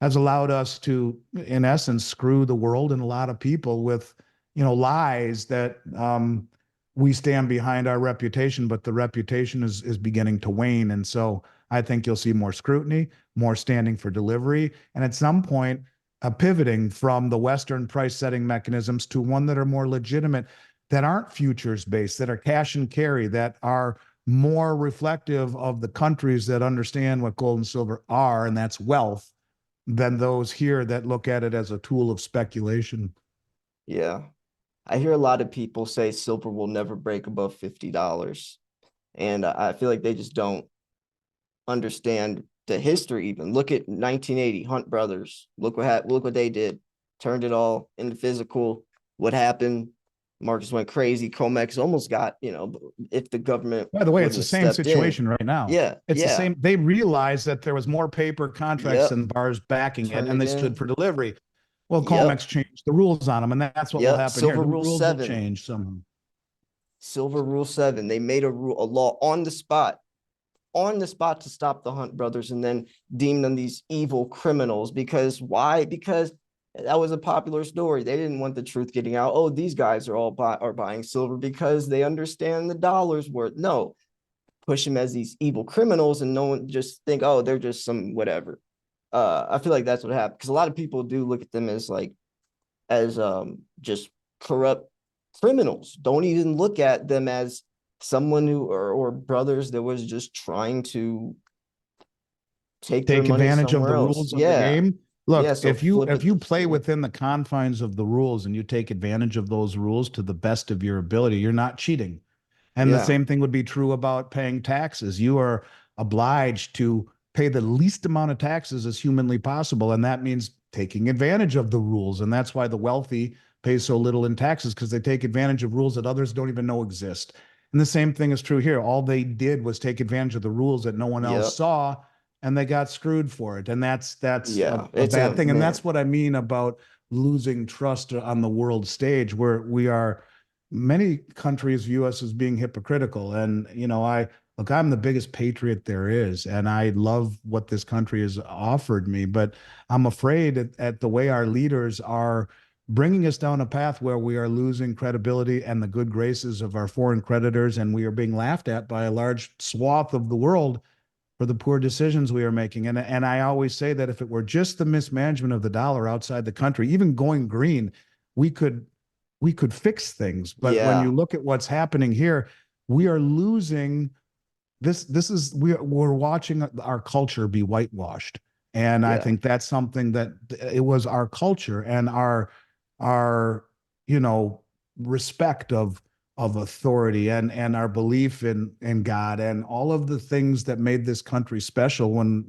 S1: has allowed us to, in essence, screw the world and a lot of people with, lies that we stand behind our reputation, but the reputation is beginning to wane. And so I think you'll see more scrutiny, more standing for delivery, and at some point, a pivoting from the Western price setting mechanisms to one that are more legitimate, that aren't futures based, that are cash and carry, that are more reflective of the countries that understand what gold and silver are, and that's wealth, than those here that look at it as a tool of speculation.
S2: Yeah. I hear a lot of people say silver will never break above $50. And I feel like they just don't understand the history even. Look at 1980, Hunt Brothers. Look what they did. Turned it all into physical. What happened? Markets went crazy. COMEX almost got, if the government
S1: By the way, it's
S2: wouldn't
S1: the
S2: have
S1: same
S2: stepped in.
S1: situation right now.
S2: Yeah,
S1: It's the
S2: yeah.
S1: same. They realized that there was more paper contracts
S2: Yep.
S1: than bars backing it,
S2: Turn
S1: and
S2: it
S1: they stood
S2: in.
S1: for delivery. Well,
S2: Yep.
S1: COMEX changed the rules on them, and that's what will
S2: Yep.
S1: happen here.
S2: Silver
S1: The
S2: Rule
S1: rules will
S2: 7.
S1: change somehow.
S2: Silver Rule 7. They made a law on the spot to stop the Hunt brothers and then deem them these evil criminals. Because why? Because that was a popular story. They didn't want the truth getting out. Oh, these guys are all buying silver because they understand the dollar's worth. No, push them as these evil criminals and no one just think, oh, they're just some whatever. I feel like that's what happened because a lot of people do look at them as just corrupt criminals. Don't even look at them as someone who or brothers that was just trying to take their money
S1: Advantage of
S2: somewhere
S1: the
S2: else.
S1: rules of the
S2: Yeah.
S1: game.
S2: Yeah.
S1: Look,
S2: So
S1: if
S2: flip it.
S1: you play within the confines of the rules and you take advantage of those rules to the best of your ability, you're not cheating. And the
S2: Yeah.
S1: same thing would be true about paying taxes. You are obliged to pay the least amount of taxes as humanly possible. And that means taking advantage of the rules. And that's why the wealthy pay so little in taxes, because they take advantage of rules that others don't even know exist. And the same thing is true here. All they did was take advantage of the rules that no one else
S2: Yep.
S1: saw, and they got screwed for it. And that's
S2: Yeah.
S1: a
S2: It's
S1: bad
S2: a
S1: thing. And
S2: man.
S1: that's what I mean about losing trust on the world stage, where we are, many countries view us as being hypocritical. And, look, I'm the biggest patriot there is, and I love what this country has offered me, but I'm afraid at the way our leaders are bringing us down a path where we are losing credibility and the good graces of our foreign creditors, and we are being laughed at by a large swath of the world for the poor decisions we are making. And I always say that if it were just the mismanagement of the dollar outside the country, even going green, we could fix things. But when you
S2: Yeah.
S1: look at what's happening here, we are losing this. We're watching our culture be whitewashed. And I
S2: Yeah.
S1: think that's something that it was our culture and our, respect of authority and our belief in God and all of the things that made this country special when,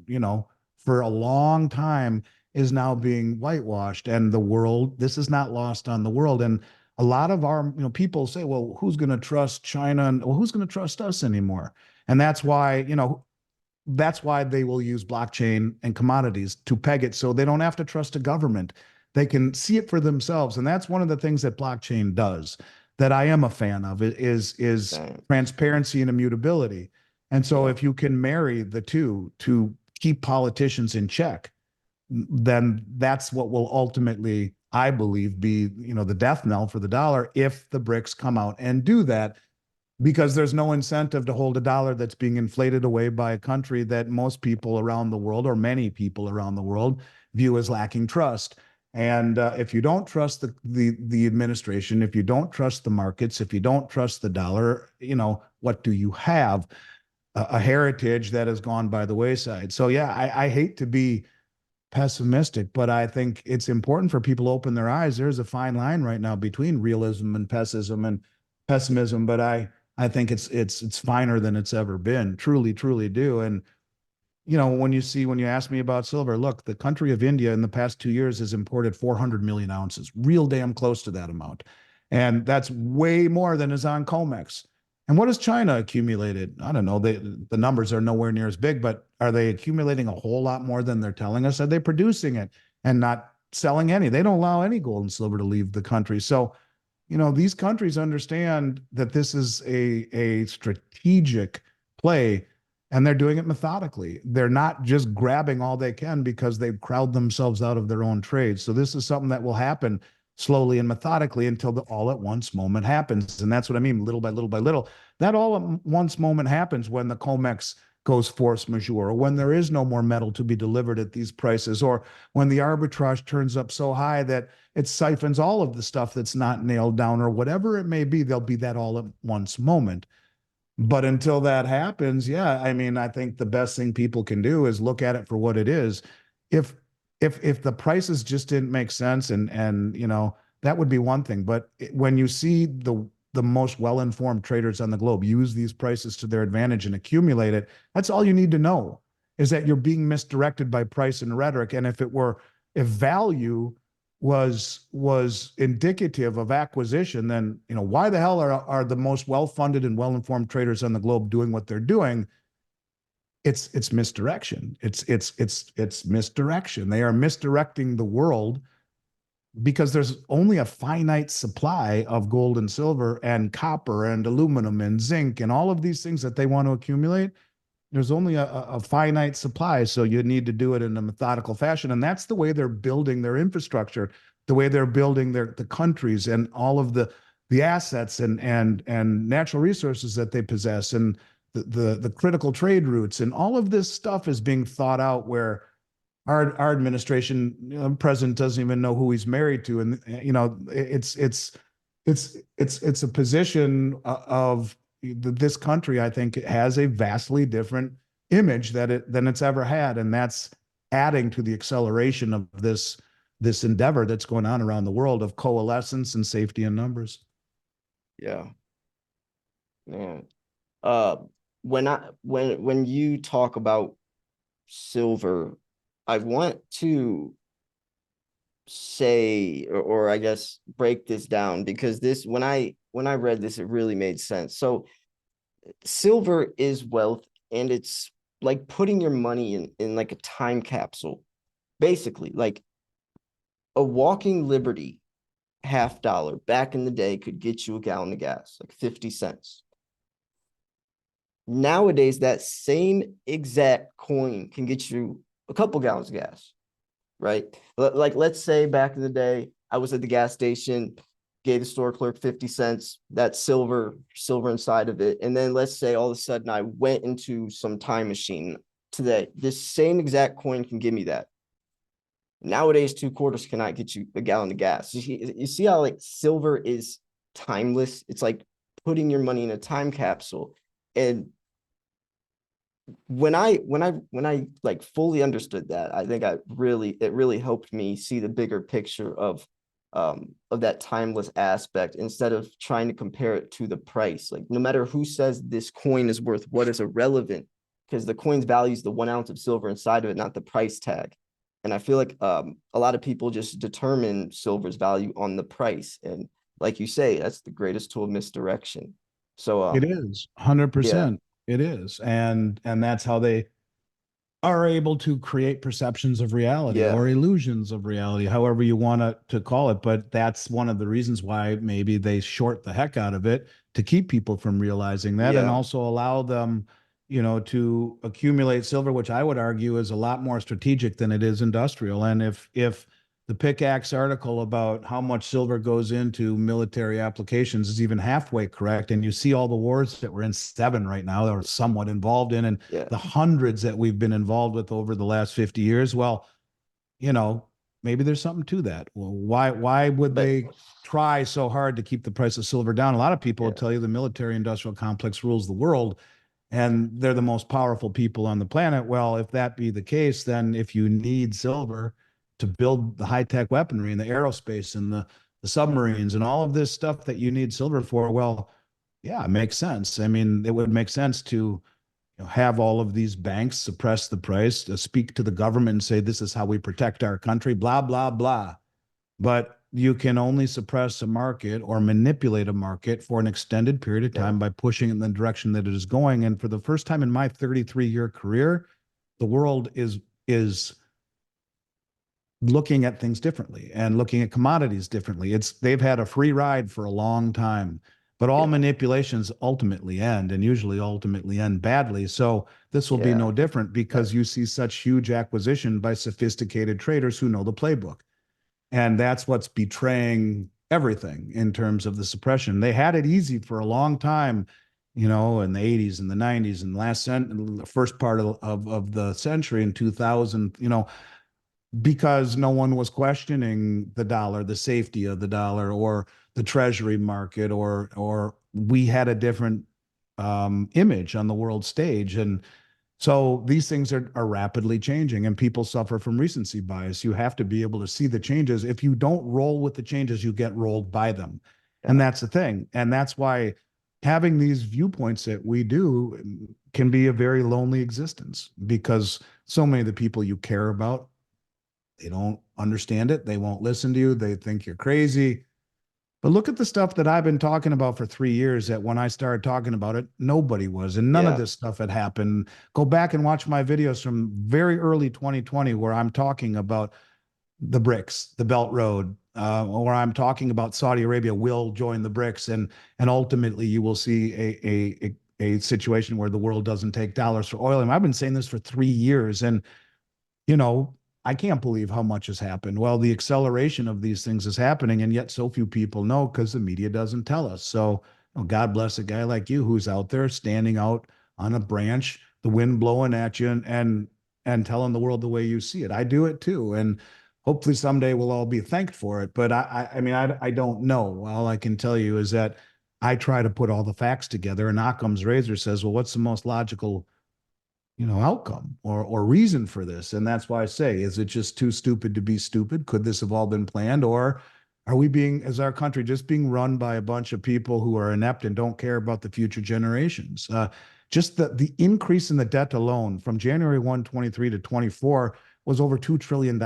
S1: for a long time is now being whitewashed. And the world, this is not lost on the world. And a lot of our, people say, well, who's going to trust China, and well, who's going to trust us anymore? And that's why they will use blockchain and commodities to peg it so they don't have to trust a government. They can see it for themselves. And that's one of the things that blockchain does that I am a fan of, is
S2: Same.
S1: transparency and immutability. And so
S2: Yeah.
S1: if you can marry the two to keep politicians in check, then that's what will ultimately, I believe, be, the death knell for the dollar if the BRICS come out and do that, because there's no incentive to hold a dollar that's being inflated away by a country that most people around the world, or many people around the world, view as lacking trust. And if you don't trust the administration, if you don't trust the markets, if you don't trust the dollar, what do you have? A heritage that has gone by the wayside. So yeah, I hate to be pessimistic, but I think it's important for people to open their eyes. There's a fine line right now between realism and pessimism, but I think it's finer than it's ever been. Truly, truly do. And when you ask me about silver, look, the country of India in the past 2 years has imported 400 million ounces, real damn close to that amount. And that's way more than is on COMEX. And what has China accumulated? I don't know. The numbers are nowhere near as big, but are they accumulating a whole lot more than they're telling us? Are they producing it and not selling any? They don't allow any gold and silver to leave the country. So, these countries understand that this is a strategic play. And they're doing it methodically. They're not just grabbing all they can because they crowd themselves out of their own trades. So this is something that will happen slowly and methodically until the all at once moment happens. And that's what I mean, little by little by little. That all at once moment happens when the COMEX goes force majeure, or when there is no more metal to be delivered at these prices, or when the arbitrage turns up so high that it siphons all of the stuff that's not nailed down, or whatever it may be. There'll be that all at once moment. But until that happens, yeah, I mean, I think the best thing people can do is look at it for what it is. If if the prices just didn't make sense, and that would be one thing. But when you see the most well-informed traders on the globe use these prices to their advantage and accumulate it, that's all you need to know, is that you're being misdirected by price and rhetoric. And if value was indicative of acquisition, then why the hell are the most well-funded and well-informed traders on the globe doing what they're doing? It's misdirection. It's misdirection. They are misdirecting the world because there's only a finite supply of gold and silver and copper and aluminum and zinc and all of these things that they want to accumulate. There's only a finite supply, so you need to do it in a methodical fashion. And that's the way they're building their infrastructure, the way they're building the countries and all of the assets and natural resources that they possess, and the critical trade routes, and all of this stuff is being thought out, where our administration, president doesn't even know who he's married to. And it's a position of this country, I think, has a vastly different image than it's ever had, and that's adding to the acceleration of this endeavor that's going on around the world of coalescence and safety in numbers.
S2: Yeah, man. When you talk about silver, I want to say, or I guess break this down, because when I read this, it really made sense. So silver is wealth, and it's like putting your money in like a time capsule, basically. Like a walking Liberty $50 back in the day could get you a gallon of gas, like 50 cents. Nowadays, that same exact coin can get you a couple gallons of gas, right? Like, let's say back in the day, I was at the gas station, gave the store clerk 50 cents, that's silver inside of it. And then let's say all of a sudden I went into some time machine today. This same exact coin can give me that. Nowadays, 2 quarters cannot get you a gallon of gas. You see how like silver is timeless? It's like putting your money in a time capsule. And when I like fully understood that, I think it really helped me see the bigger picture of that timeless aspect, instead of trying to compare it to the price. Like, no matter who says this coin is worth what, is irrelevant, because the coin's value is the 1 ounce of silver inside of it, not the price tag. And I feel like a lot of people just determine silver's value on the price. And like you say, that's the greatest tool of misdirection. So
S1: It is 100%. It is. And that's how they are able to create perceptions of reality or illusions of reality, however you want to call it. But that's one of the reasons why maybe they short the heck out of it, to keep people from realizing that, and also allow them, to accumulate silver, which I would argue is a lot more strategic than it is industrial. And if the Pickaxe article about how much silver goes into military applications is even halfway correct, and you see all the wars that we're in 7 right now that we're somewhat involved in, and the hundreds that we've been involved with over the last 50 years, well, maybe there's something to that. Well, why would they try so hard to keep the price of silver down? A lot of people will tell you the military industrial complex rules the world, and they're the most powerful people on the planet. Well, if that be the case, then if you need silver to build the high-tech weaponry and the aerospace and the submarines and all of this stuff that you need silver for, well, yeah, it makes sense. I mean, it would make sense to have all of these banks suppress the price, to speak to the government and say, this is how we protect our country, blah, blah, blah. But you can only suppress a market or manipulate a market for an extended period of time by pushing it in the direction that it is going. And for the first time in my 33-year career, the world is looking at things differently and looking at commodities differently. They've had a free ride for a long time, But all
S2: Yeah.
S1: manipulations ultimately end, and usually ultimately end badly. So this will be no
S2: Yeah.
S1: different, because you see such huge acquisition by sophisticated traders who know the playbook. And that's what's betraying everything in terms of the suppression. They had it easy for a long time, in the 80s and the 90s and the first part of the century in 2000, because no one was questioning the dollar, the safety of the dollar, or the treasury market, or we had a different image on the world stage. And so these things are rapidly changing, and people suffer from recency bias. You have to be able to see the changes. If you don't roll with the changes, you get rolled by them. And
S2: Yeah.
S1: that's the thing. And that's why having these viewpoints that we do can be a very lonely existence, because so many of the people you care about, they don't understand it. They won't listen to you. They think you're crazy. But look at the stuff that I've been talking about for 3 years, that when I started talking about it, nobody was, and none of
S2: Yeah.
S1: this stuff had happened. Go back and watch my videos from very early 2020, where I'm talking about the BRICS, the Belt Road, where I'm talking about Saudi Arabia will join the BRICS, and ultimately you will see a situation where the world doesn't take dollars for oil. And I've been saying this for 3 years, and you know, I can't believe how much has happened. Well, the acceleration of these things is happening, and yet so few people know because the media doesn't tell us. So, God bless a guy like you who's out there standing out on a branch, the wind blowing at you, and telling the world the way you see it. I do it too, and hopefully someday we'll all be thanked for it. But I mean, I don't know. All I can tell you is that I try to put all the facts together, and Occam's razor says, well, what's the most logical outcome or reason for this? And that's why I say, is it just too stupid to be stupid? Could this have all been planned? Or are we being, as our country, just being run by a bunch of people who are inept and don't care about the future generations? Just the increase in the debt alone from January 1, 23 to 24 was over $2 trillion.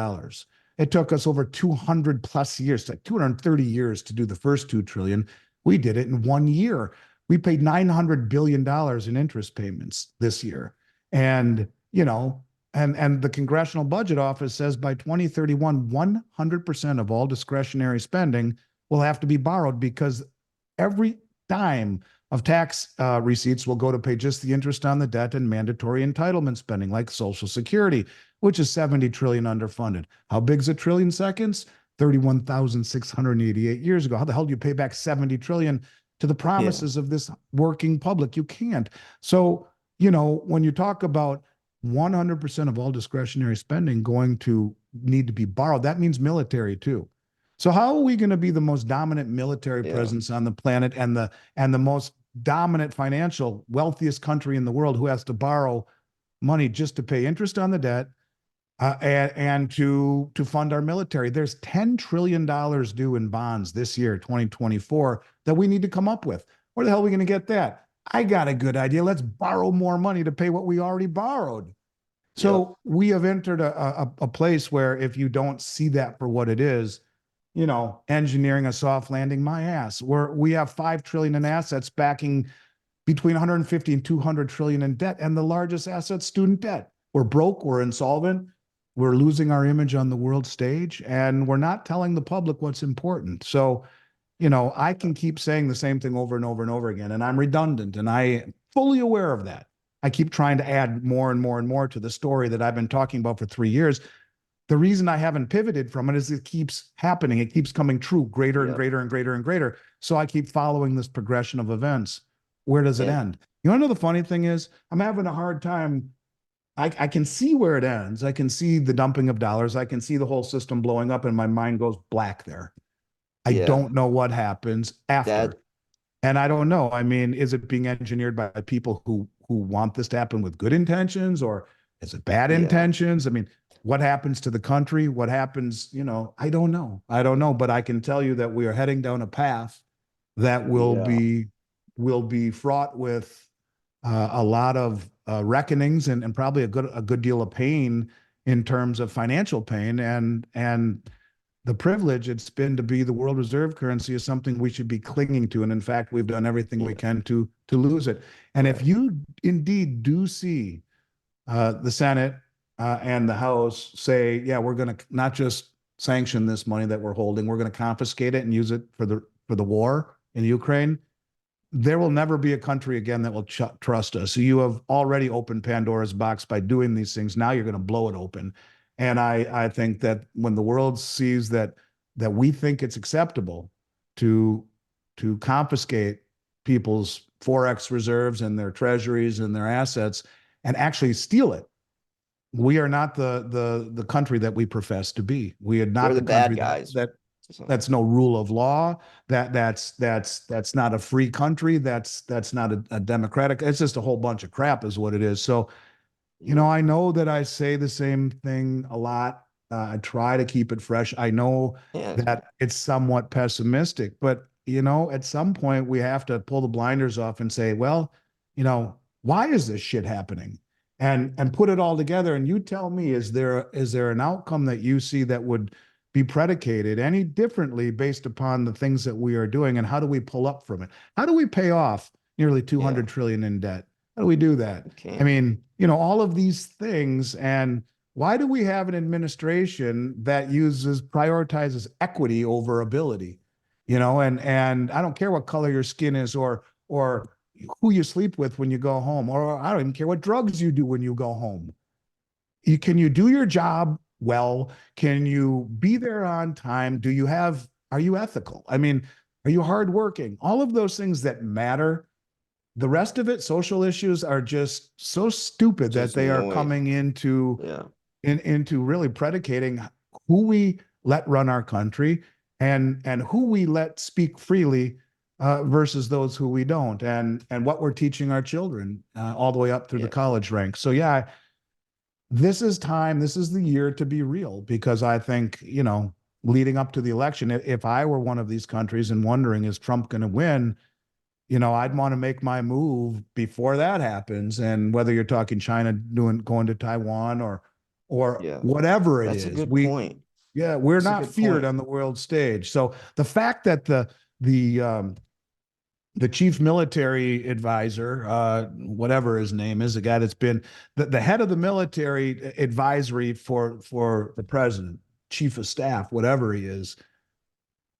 S1: It took us over 200 plus years, like 230 years to do the first 2 trillion. We did it in 1 year. We paid $900 billion in interest payments this year. And, and the Congressional Budget Office says by 2031, 100% of all discretionary spending will have to be borrowed, because every dime of tax receipts will go to pay just the interest on the debt and mandatory entitlement spending like Social Security, which is 70 trillion underfunded. How big is a trillion seconds? 31,688 years ago. How the hell do you pay back 70 trillion to the
S2: Yeah.
S1: promises of this working public? You can't. So, when you talk about 100% of all discretionary spending going to need to be borrowed, that means military too. So how are we going to be the most dominant military
S2: Yeah.
S1: presence on the planet, and the most dominant financial wealthiest country in the world, who has to borrow money just to pay interest on the debt, and to fund our military? There's $10 trillion due in bonds this year, 2024, that we need to come up with. Where the hell are we going to get that? I got a good idea. Let's borrow more money to pay what we already borrowed.
S2: Yep.
S1: So we have entered a place where, if you don't see that for what it is, engineering a soft landing, my ass, where we have 5 trillion in assets backing between 150 and 200 trillion in debt, and the largest asset, student debt. We're broke, we're insolvent, we're losing our image on the world stage, and we're not telling the public what's important. So, I can keep saying the same thing over and over and over again, and I'm redundant, and I am fully aware of that. I keep trying to add more and more and more to the story that I've been talking about for 3 years. The reason I haven't pivoted from it is it keeps happening. It keeps coming true, greater and
S2: Yep.
S1: greater and greater and greater. So I keep following this progression of events. Where does it
S2: And
S1: end? You want to know the funny thing is, I'm having a hard time. I can see where it ends. I can see the dumping of dollars. I can see the whole system blowing up, and my mind goes black there. I
S2: yeah,
S1: don't know what happens after.
S2: that
S1: And I don't know. I mean, is it being engineered by people who want this to happen with good intentions, or is it bad
S2: yeah,
S1: intentions? I mean, what happens to the country? What happens? I don't know. I don't know, but I can tell you that we are heading down a path that will
S2: yeah,
S1: be fraught with a lot of reckonings, and probably a good deal of pain in terms of financial pain, and the privilege it's been to be the world reserve currency is something we should be clinging to. And in fact, we've done everything we
S2: yeah,
S1: can to lose it. And if
S2: right.
S1: you indeed do see the Senate and the House say, yeah, we're going to not just sanction this money that we're holding, we're going to confiscate it and use it for the war in Ukraine. there will never be a country again that will trust us. So you have already opened Pandora's box by doing these things. Now you're going to blow it open. And I think that when the world sees that we think it's acceptable to confiscate people's forex reserves and their treasuries and their assets and actually steal it, we are not the country that we profess to be. We are
S2: We're
S1: not
S2: the
S1: the
S2: bad
S1: country
S2: guys.
S1: that's no rule of law. That's not a free country. That's not a democratic. It's just a whole bunch of crap, is what it is. So, I know that I say the same thing a lot. I try to keep it fresh. I know
S2: Yeah.
S1: that it's somewhat pessimistic, but at some point we have to pull the blinders off and say, well, why is this shit happening? And put it all together. And you tell me, is there an outcome that you see that would be predicated any differently based upon the things that we are doing? And how do we pull up from it? How do we pay off nearly 200 trillion in debt? How do we do that?
S2: Okay.
S1: I mean, all of these things. And why do we have an administration that prioritizes equity over ability? And I don't care what color your skin is or who you sleep with when you go home, or I don't even care what drugs you do when you go home. Can you do your job well? Can you be there on time? Are you ethical? I mean, are you hardworking? All of those things that matter. The rest of it, social issues, are just so stupid that they are coming into really predicating who we let run our country and who we let speak freely versus those who we don't, and what we're teaching our children all the way up through the college ranks. So this is time. This is the year to be real, because I think, leading up to the election, if I were one of these countries and wondering, is Trump going to win? I'd want to make my move before that happens. And whether you're talking China going to Taiwan or whatever it is,
S2: that's a good point.
S1: We're not feared on the world stage. So the fact that the chief military advisor, whatever his name is, the guy that's been the head of the military advisory for the president, chief of staff, whatever he is,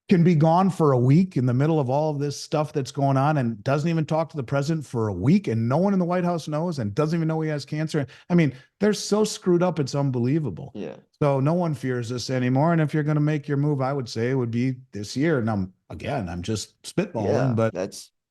S1: can be gone for a week in the middle of all of this stuff that's going on and doesn't even talk to the president for a week, and no one in the White House knows and doesn't even know he has cancer. I mean, they're so screwed up, it's unbelievable.
S2: Yeah.
S1: So no one fears this anymore. And if you're going to make your move, I would say it would be this year. Now, again, I'm just spitballing, but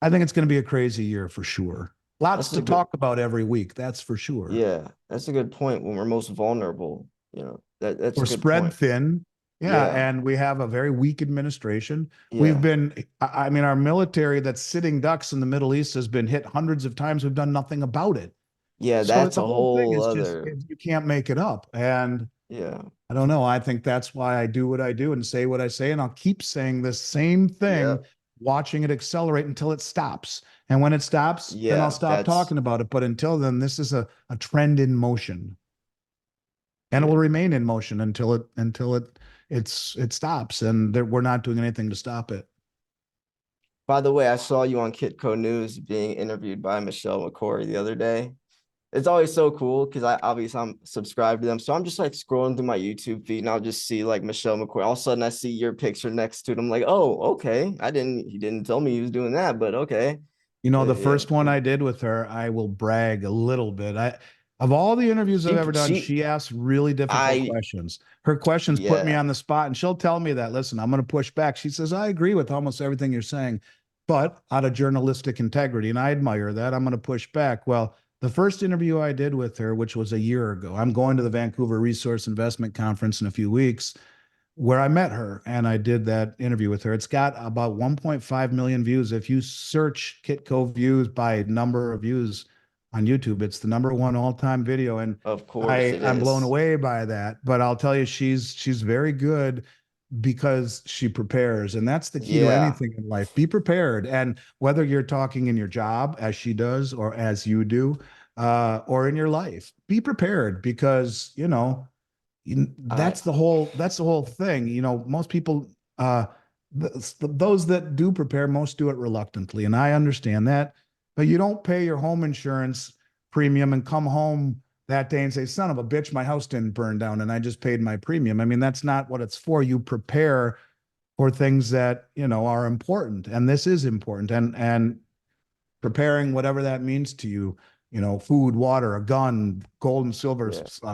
S1: I think it's going to be a crazy year for sure. Lots to talk about every week, that's for sure.
S2: Yeah, that's a good point. When we're most vulnerable, that's a good
S1: spread
S2: point.
S1: thin. Yeah, and we have a very weak administration.
S2: Yeah.
S1: I mean, our military that's sitting ducks in the Middle East has been hit hundreds of times. We've done nothing about it.
S2: Yeah,
S1: so
S2: that's
S1: the
S2: a
S1: whole thing
S2: whole
S1: is
S2: other.
S1: you can't make it up. And
S2: yeah,
S1: I don't know. I think that's why I do what I do and say what I say. And I'll keep saying the same thing, watching it accelerate until it stops. And when it stops, then I'll stop talking about it. But until then, this is a trend in motion. And it will remain in motion until it stops, and we're not doing anything to stop it.
S2: By the way, I saw you on Kitco News being interviewed by Michelle McCory the other day. It's always so cool because I'm subscribed to them. So I'm just like scrolling through my YouTube feed and I'll just see like Michelle McCory. All of a sudden I see your picture next to it. I'm like, oh, okay. He didn't tell me he was doing that, but okay.
S1: The first one I did with her, I will brag a little bit. Of all the interviews I've ever done, she asks really difficult questions. Her questions put me on the spot, and she'll tell me that, listen, I'm going to push back. She says, I agree with almost everything you're saying, but out of journalistic integrity, and I admire that, I'm going to push back. Well, the first interview I did with her, which was a year ago, I'm going to the Vancouver Resource Investment Conference in a few weeks, where I met her, and I did that interview with her. It's got about 1.5 million views. If you search Kitco views by number of views on YouTube, it's the #1 all-time video. And
S2: of course
S1: I'm blown away by that. But I'll tell you, she's very good because she prepares. And that's the key to anything in life. Be prepared. And whether you're talking in your job, as she does, or as you do, or in your life, be prepared, because, that's the whole thing. Most people, those that do prepare, most do it reluctantly. And I understand that. But you don't pay your home insurance premium and come home that day and say, son of a bitch, my house didn't burn down and I just paid my premium. I mean, that's not what it's for. You prepare for things that, are important. And this is important. And preparing whatever that means to you, food, water, a gun, gold and silver,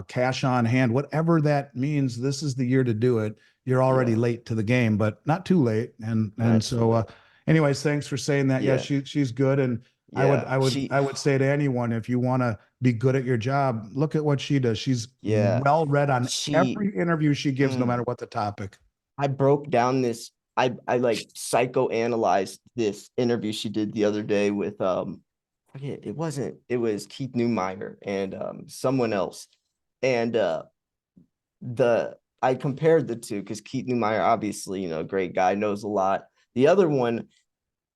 S1: cash on hand, whatever that means. This is the year to do it. You're already late to the game, but not too late. And so, anyways, thanks for saying that. Yeah, she's good. And I would say to anyone, if you want to be good at your job, look at what she does. She's well read on every interview she gives, no matter what the topic.
S2: I broke down this. I like psychoanalyzed this interview she did the other day with forget, it was Keith Neumeyer and someone else. And I compared the two because Keith Neumeyer, obviously, great guy, knows a lot. The other one,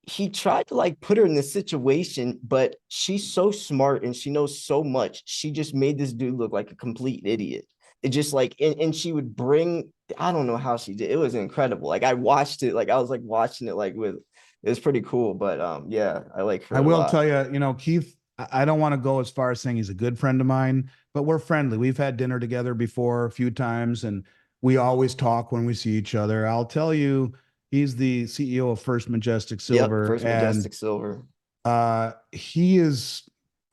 S2: he tried to like put her in this situation, but she's so smart and she knows so much. She just made this dude look like a complete idiot. It just like, and she would bring, I don't know how she did. It was incredible. Like I watched it, like I was like watching it like with, it was pretty cool. But yeah, I like her.
S1: I will tell you, Keith, I don't want to go as far as saying he's a good friend of mine, but we're friendly. We've had dinner together before a few times, and we always talk when we see each other. I'll tell you, he's the CEO of First Majestic Silver.
S2: Yep, First Majestic Silver.
S1: He is,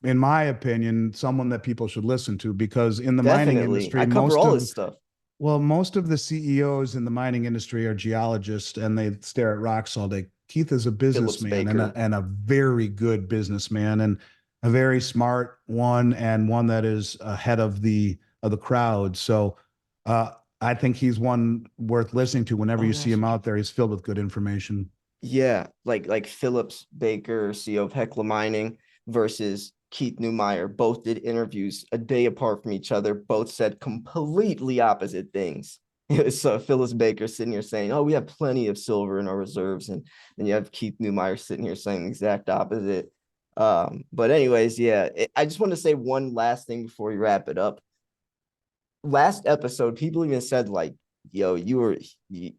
S1: in my opinion, someone that people should listen to, because in the mining industry,
S2: I cover all this stuff.
S1: Well, most of the CEOs in the mining industry are geologists and they stare at rocks all day. Keith is a businessman and a very good businessman, and a very smart one, and one that is ahead of the crowd. So I think he's one worth listening to whenever you see him out there. He's filled with good information.
S2: Yeah, like Phillips Baker, CEO of Hecla Mining, versus Keith Neumeyer. Both did interviews a day apart from each other. Both said completely opposite things. So Phyllis Baker sitting here saying, "Oh, we have plenty of silver in our reserves," and then you have Keith Neumeyer sitting here saying the exact opposite. But anyways, I just want to say one last thing before we wrap it up. Last episode, people even said like, "Yo,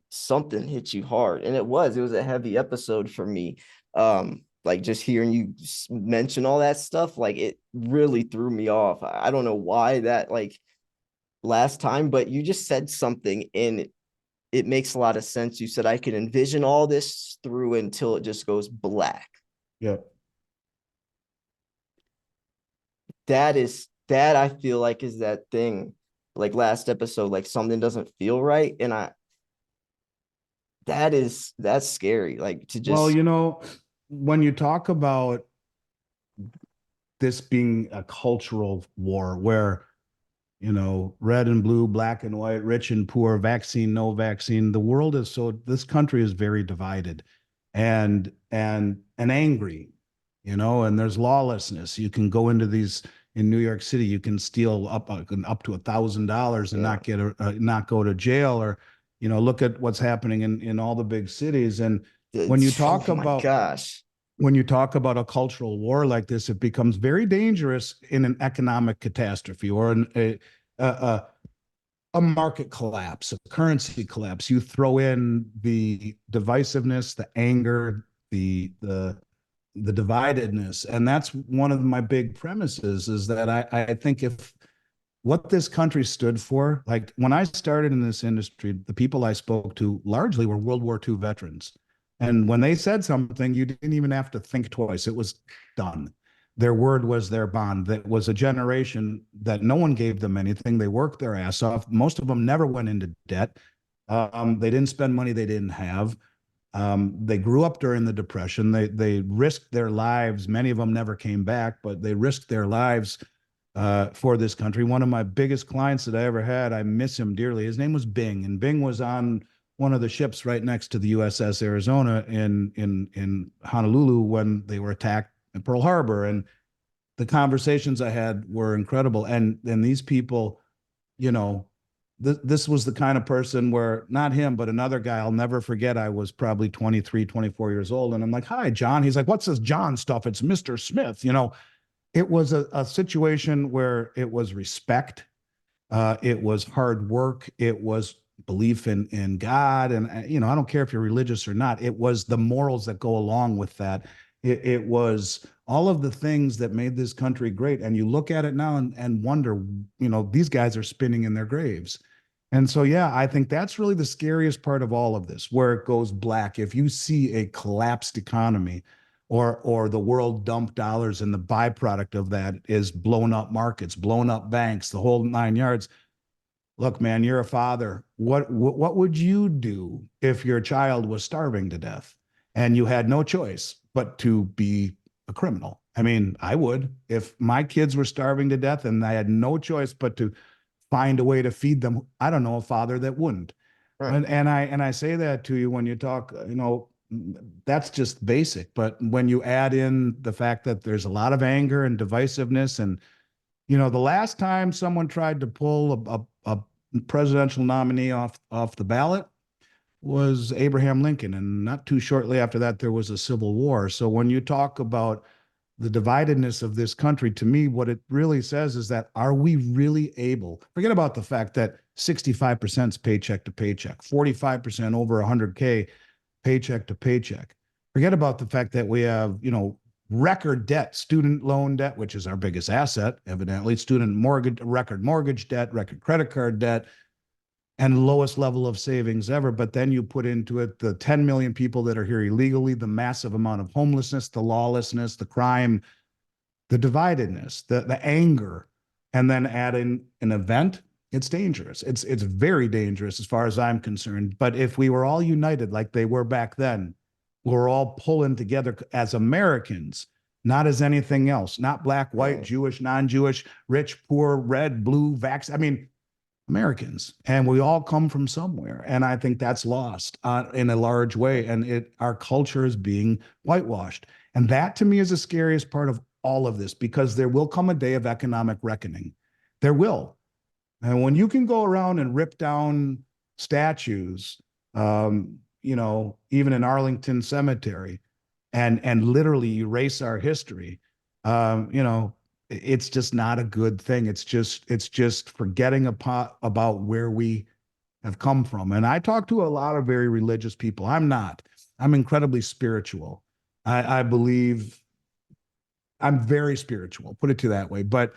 S2: something hit you hard," and it was a heavy episode for me. Like just hearing you mention all that stuff, like it really threw me off. I don't know why that like last time, but you just said something and it makes a lot of sense. You said, I can envision all this through until it just goes black.
S1: Yep.
S2: That I feel like is that thing, like last episode, like something doesn't feel right. And that's scary. Like to just,
S1: well, when you talk about this being a cultural war where, red and blue, black and white, rich and poor, vaccine, no vaccine, this country is very divided and angry, and there's lawlessness. You can go into these in New York City, you can steal up to $1,000 and not go to jail, or, look at what's happening in all the big cities. And when you talk when you talk about a cultural war like this, it becomes very dangerous in an economic catastrophe or a market collapse, a currency collapse. You throw in the divisiveness, the anger, the dividedness. And that's one of my big premises, is that I think if what this country stood for, like when I started in this industry, the people I spoke to largely were World War II veterans. And when they said something, you didn't even have to think twice. It was done. Their word was their bond. That was a generation that no one gave them anything. They worked their ass off. Most of them never went into debt. They didn't spend money they didn't have. They grew up during the Depression. They risked their lives. Many of them never came back, but they risked their lives for this country. One of my biggest clients that I ever had, I miss him dearly. His name was Bing, and Bing was on one of the ships right next to the USS Arizona in Honolulu when they were attacked in Pearl Harbor. And the conversations I had were incredible. And these people, this was the kind of person where, not him, but another guy, I'll never forget. I was probably 23, 24 years old. And I'm like, "Hi, John." He's like, "What's this John stuff? It's Mr. Smith." It was a situation where it was respect. It was hard work. It was belief in God. And, I don't care if you're religious or not. It was the morals that go along with that. It was all of the things that made this country great. And you look at it now and wonder, these guys are spinning in their graves. And so, I think that's really the scariest part of all of this, where it goes black. If you see a collapsed economy, or the world dump dollars, and the byproduct of that is blown up markets, blown up banks, the whole 9 yards. Look, man, you're a father. What would you do if your child was starving to death and you had no choice but to be a criminal? I mean, I would. If my kids were starving to death and I had no choice but to find a way to feed them, I don't know a father that wouldn't.
S2: Right.
S1: And I say that to you when you talk, that's just basic. But when you add in the fact that there's a lot of anger and divisiveness, and the last time someone tried to pull a presidential nominee off the ballot was Abraham Lincoln, and not too shortly after that there was a civil war. So when you talk about the dividedness of this country, to me, what it really says is that, are we really able? Forget about the fact that 65% is paycheck to paycheck, 45% over 100K paycheck to paycheck. Forget about the fact that we have, record debt, student loan debt, which is our biggest asset, evidently, record mortgage debt, record credit card debt, and lowest level of savings ever. But then you put into it the 10 million people that are here illegally, the massive amount of homelessness, the lawlessness, the crime, the dividedness, the anger, and then add in an event. It's dangerous. It's very dangerous as far as I'm concerned. But if we were all united like they were back then, we're all pulling together as Americans, not as anything else, not black, white,
S2: Right.
S1: Jewish, non-Jewish, rich, poor, red, blue, vax. I mean, Americans, and we all come from somewhere. And I think that's lost in a large way. And our culture is being whitewashed. And that to me is the scariest part of all of this, because there will come a day of economic reckoning. There will. And when you can go around and rip down statues, even in Arlington Cemetery, and literally erase our history, it's just not a good thing. It's just forgetting about where we have come from. And I talk to a lot of very religious people. I'm not. I'm incredibly spiritual. I believe I'm very spiritual, put it to that way. But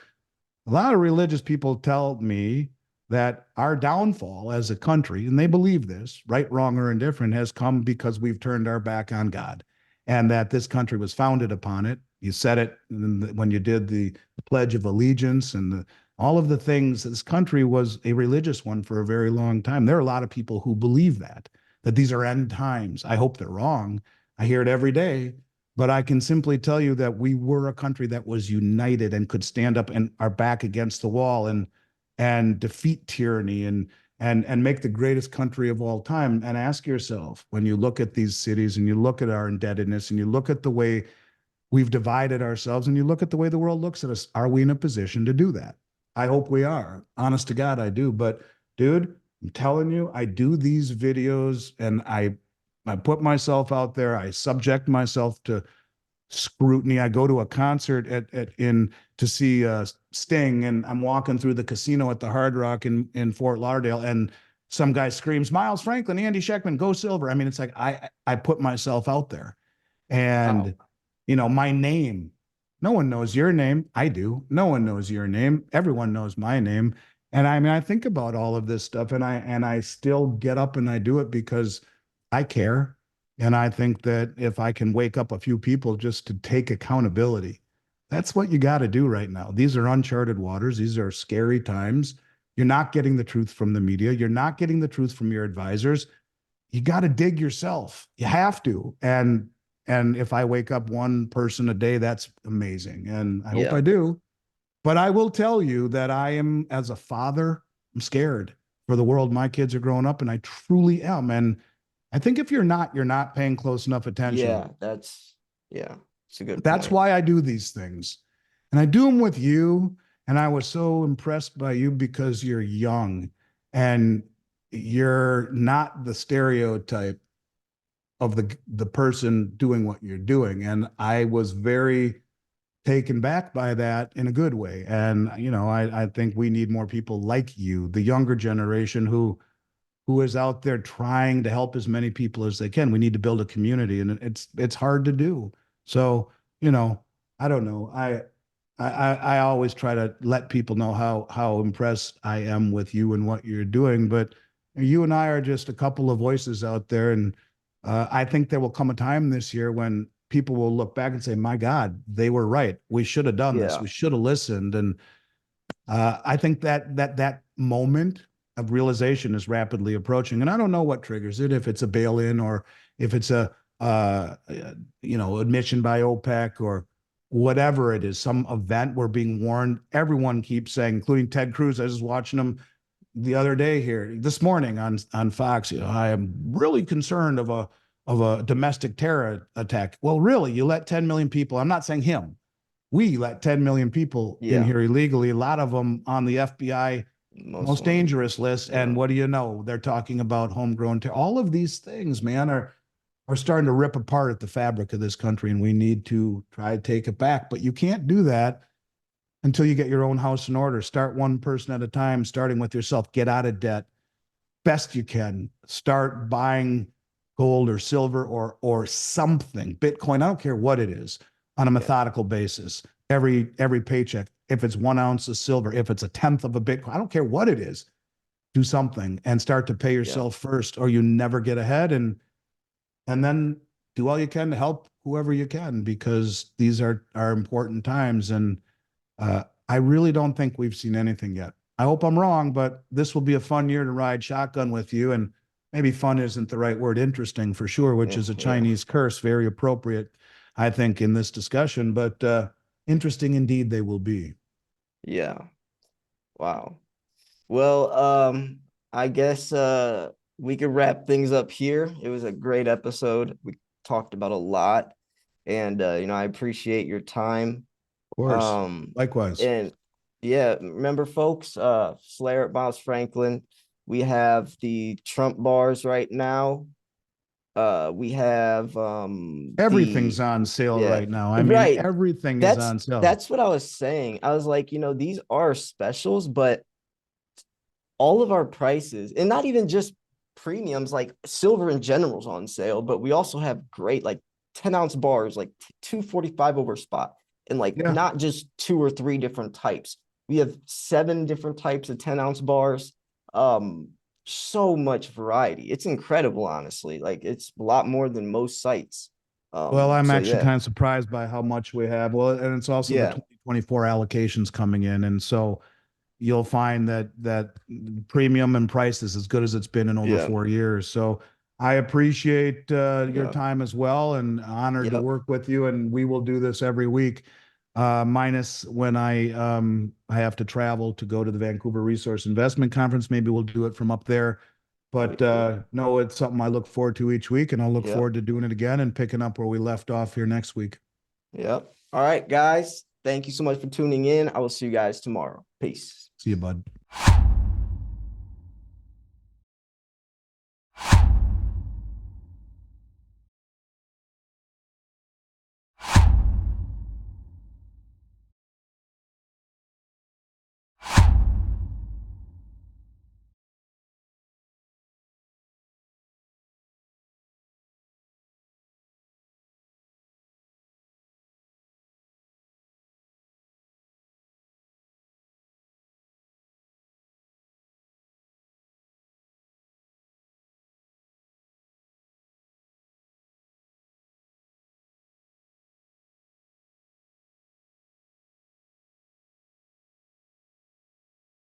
S1: a lot of religious people tell me that our downfall as a country, and they believe this, right, wrong, or indifferent, has come because we've turned our back on God, and that this country was founded upon it. You said it when you did the Pledge of Allegiance, and all of the things. This country was a religious one for a very long time. There are a lot of people who believe that these are end times. I hope they're wrong. I hear it every day. But I can simply tell you that we were a country that was united and could stand up and our back against the wall and defeat tyranny and make the greatest country of all time. And ask yourself, when you look at these cities and you look at our indebtedness and you look at the way we've divided ourselves and you look at the way the world looks at us, are we in a position to do that? I hope we are. Honest to God, I do. But dude, I'm telling you, I do these videos and I put myself out there. I subject myself to scrutiny. I go to a concert to see Sting, and I'm walking through the casino at the Hard Rock in Fort Lauderdale, and some guy screams, "Miles Franklin, Andy Shectman, go silver." I mean, it's like I put myself out there, and my name. No one knows your name. I do. No one knows your name. Everyone knows my name. And I mean, I think about all of this stuff, and I still get up and I do it because I care. And I think that if I can wake up a few people just to take accountability, that's what you got to do right now. These are uncharted waters. These are scary times. You're not getting the truth from the media. You're not getting the truth from your advisors. You got to dig yourself. You have to. And if I wake up one person a day, that's amazing. And I hope I do. But I will tell you that I am, as a father, I'm scared for the world my kids are growing up, and I truly am. And I think if you're not paying close enough attention.
S2: It's a good
S1: That's
S2: point.
S1: why I do these things. And I do them with you. And I was so impressed by you because you're young and you're not the stereotype of the person doing what you're doing. And I was very taken back by that in a good way. And, I think we need more people like you, the younger generation who is out there trying to help as many people as they can. We need to build a community, and it's hard to do. So, I don't know. I always try to let people know how impressed I am with you and what you're doing. But you and I are just a couple of voices out there, and I think there will come a time this year when people will look back and say, my God, they were right. We should have done this.
S2: Yeah.
S1: We should have listened. And I think that moment of realization is rapidly approaching. And I don't know what triggers it, if it's a bail-in or if it's a admission by OPEC or whatever it is, some event. We're being warned. Everyone keeps saying, including Ted Cruz. I was watching him the other day here, this morning on Fox. I am really concerned of a domestic terror attack. Well, really, you let 10 million people. I'm not saying him. We let 10 million people in here illegally, a lot of them on the FBI most dangerous list. And what do you know? They're talking about homegrown terror. All of these things, man, are starting to rip apart at the fabric of this country, and we need to try to take it back. But you can't do that until you get your own house in order. Start one person at a time, starting with yourself. Get out of debt best you can. Start buying gold or silver or something, Bitcoin. I don't care what it is, on a methodical basis. Every paycheck, if it's 1 ounce of silver, if it's a tenth of a Bitcoin, I don't care what it is. Do something and start to pay yourself first, or you never get ahead. And then do all you can to help whoever you can, because these are important times. And I really don't think we've seen anything yet. I hope I'm wrong, but this will be a fun year to ride shotgun with you. And maybe fun isn't the right word, interesting for sure, which is a Chinese curse, very appropriate, I think, in this discussion. But interesting indeed they will be.
S2: Yeah. Wow. Well, I guess we could wrap things up here. It was a great episode. We talked about a lot, and I appreciate your time.
S1: Of course. Likewise.
S2: And yeah, remember, folks, Slayer at Miles Franklin. We have the Trump bars right now. We have
S1: everything's on sale right now. I mean, everything is on sale.
S2: That's what I was saying. I was like, these are specials, but all of our prices, and not even just premiums, like silver in general is on sale, but we also have great like 10-ounce bars, like 245 over spot, and like not just 2 or 3 different types. We have 7 different types of 10-ounce bars. So much variety. It's incredible, honestly. Like, it's a lot more than most sites.
S1: Well, I'm actually kind of surprised by how much we have. Well, and it's also the 2024 allocations coming in. And so you'll find that premium and price is as good as it's been in over 4 years. So I appreciate your time as well, and honored to work with you. And we will do this every week, minus when I have to travel to go to the Vancouver Resource Investment Conference. Maybe we'll do it from up there. But no, it's something I look forward to each week, and I'll look forward to doing it again and picking up where we left off here next week.
S2: Yep. All right, guys. Thank you so much for tuning in. I will see you guys tomorrow. Peace.
S1: See you, bud.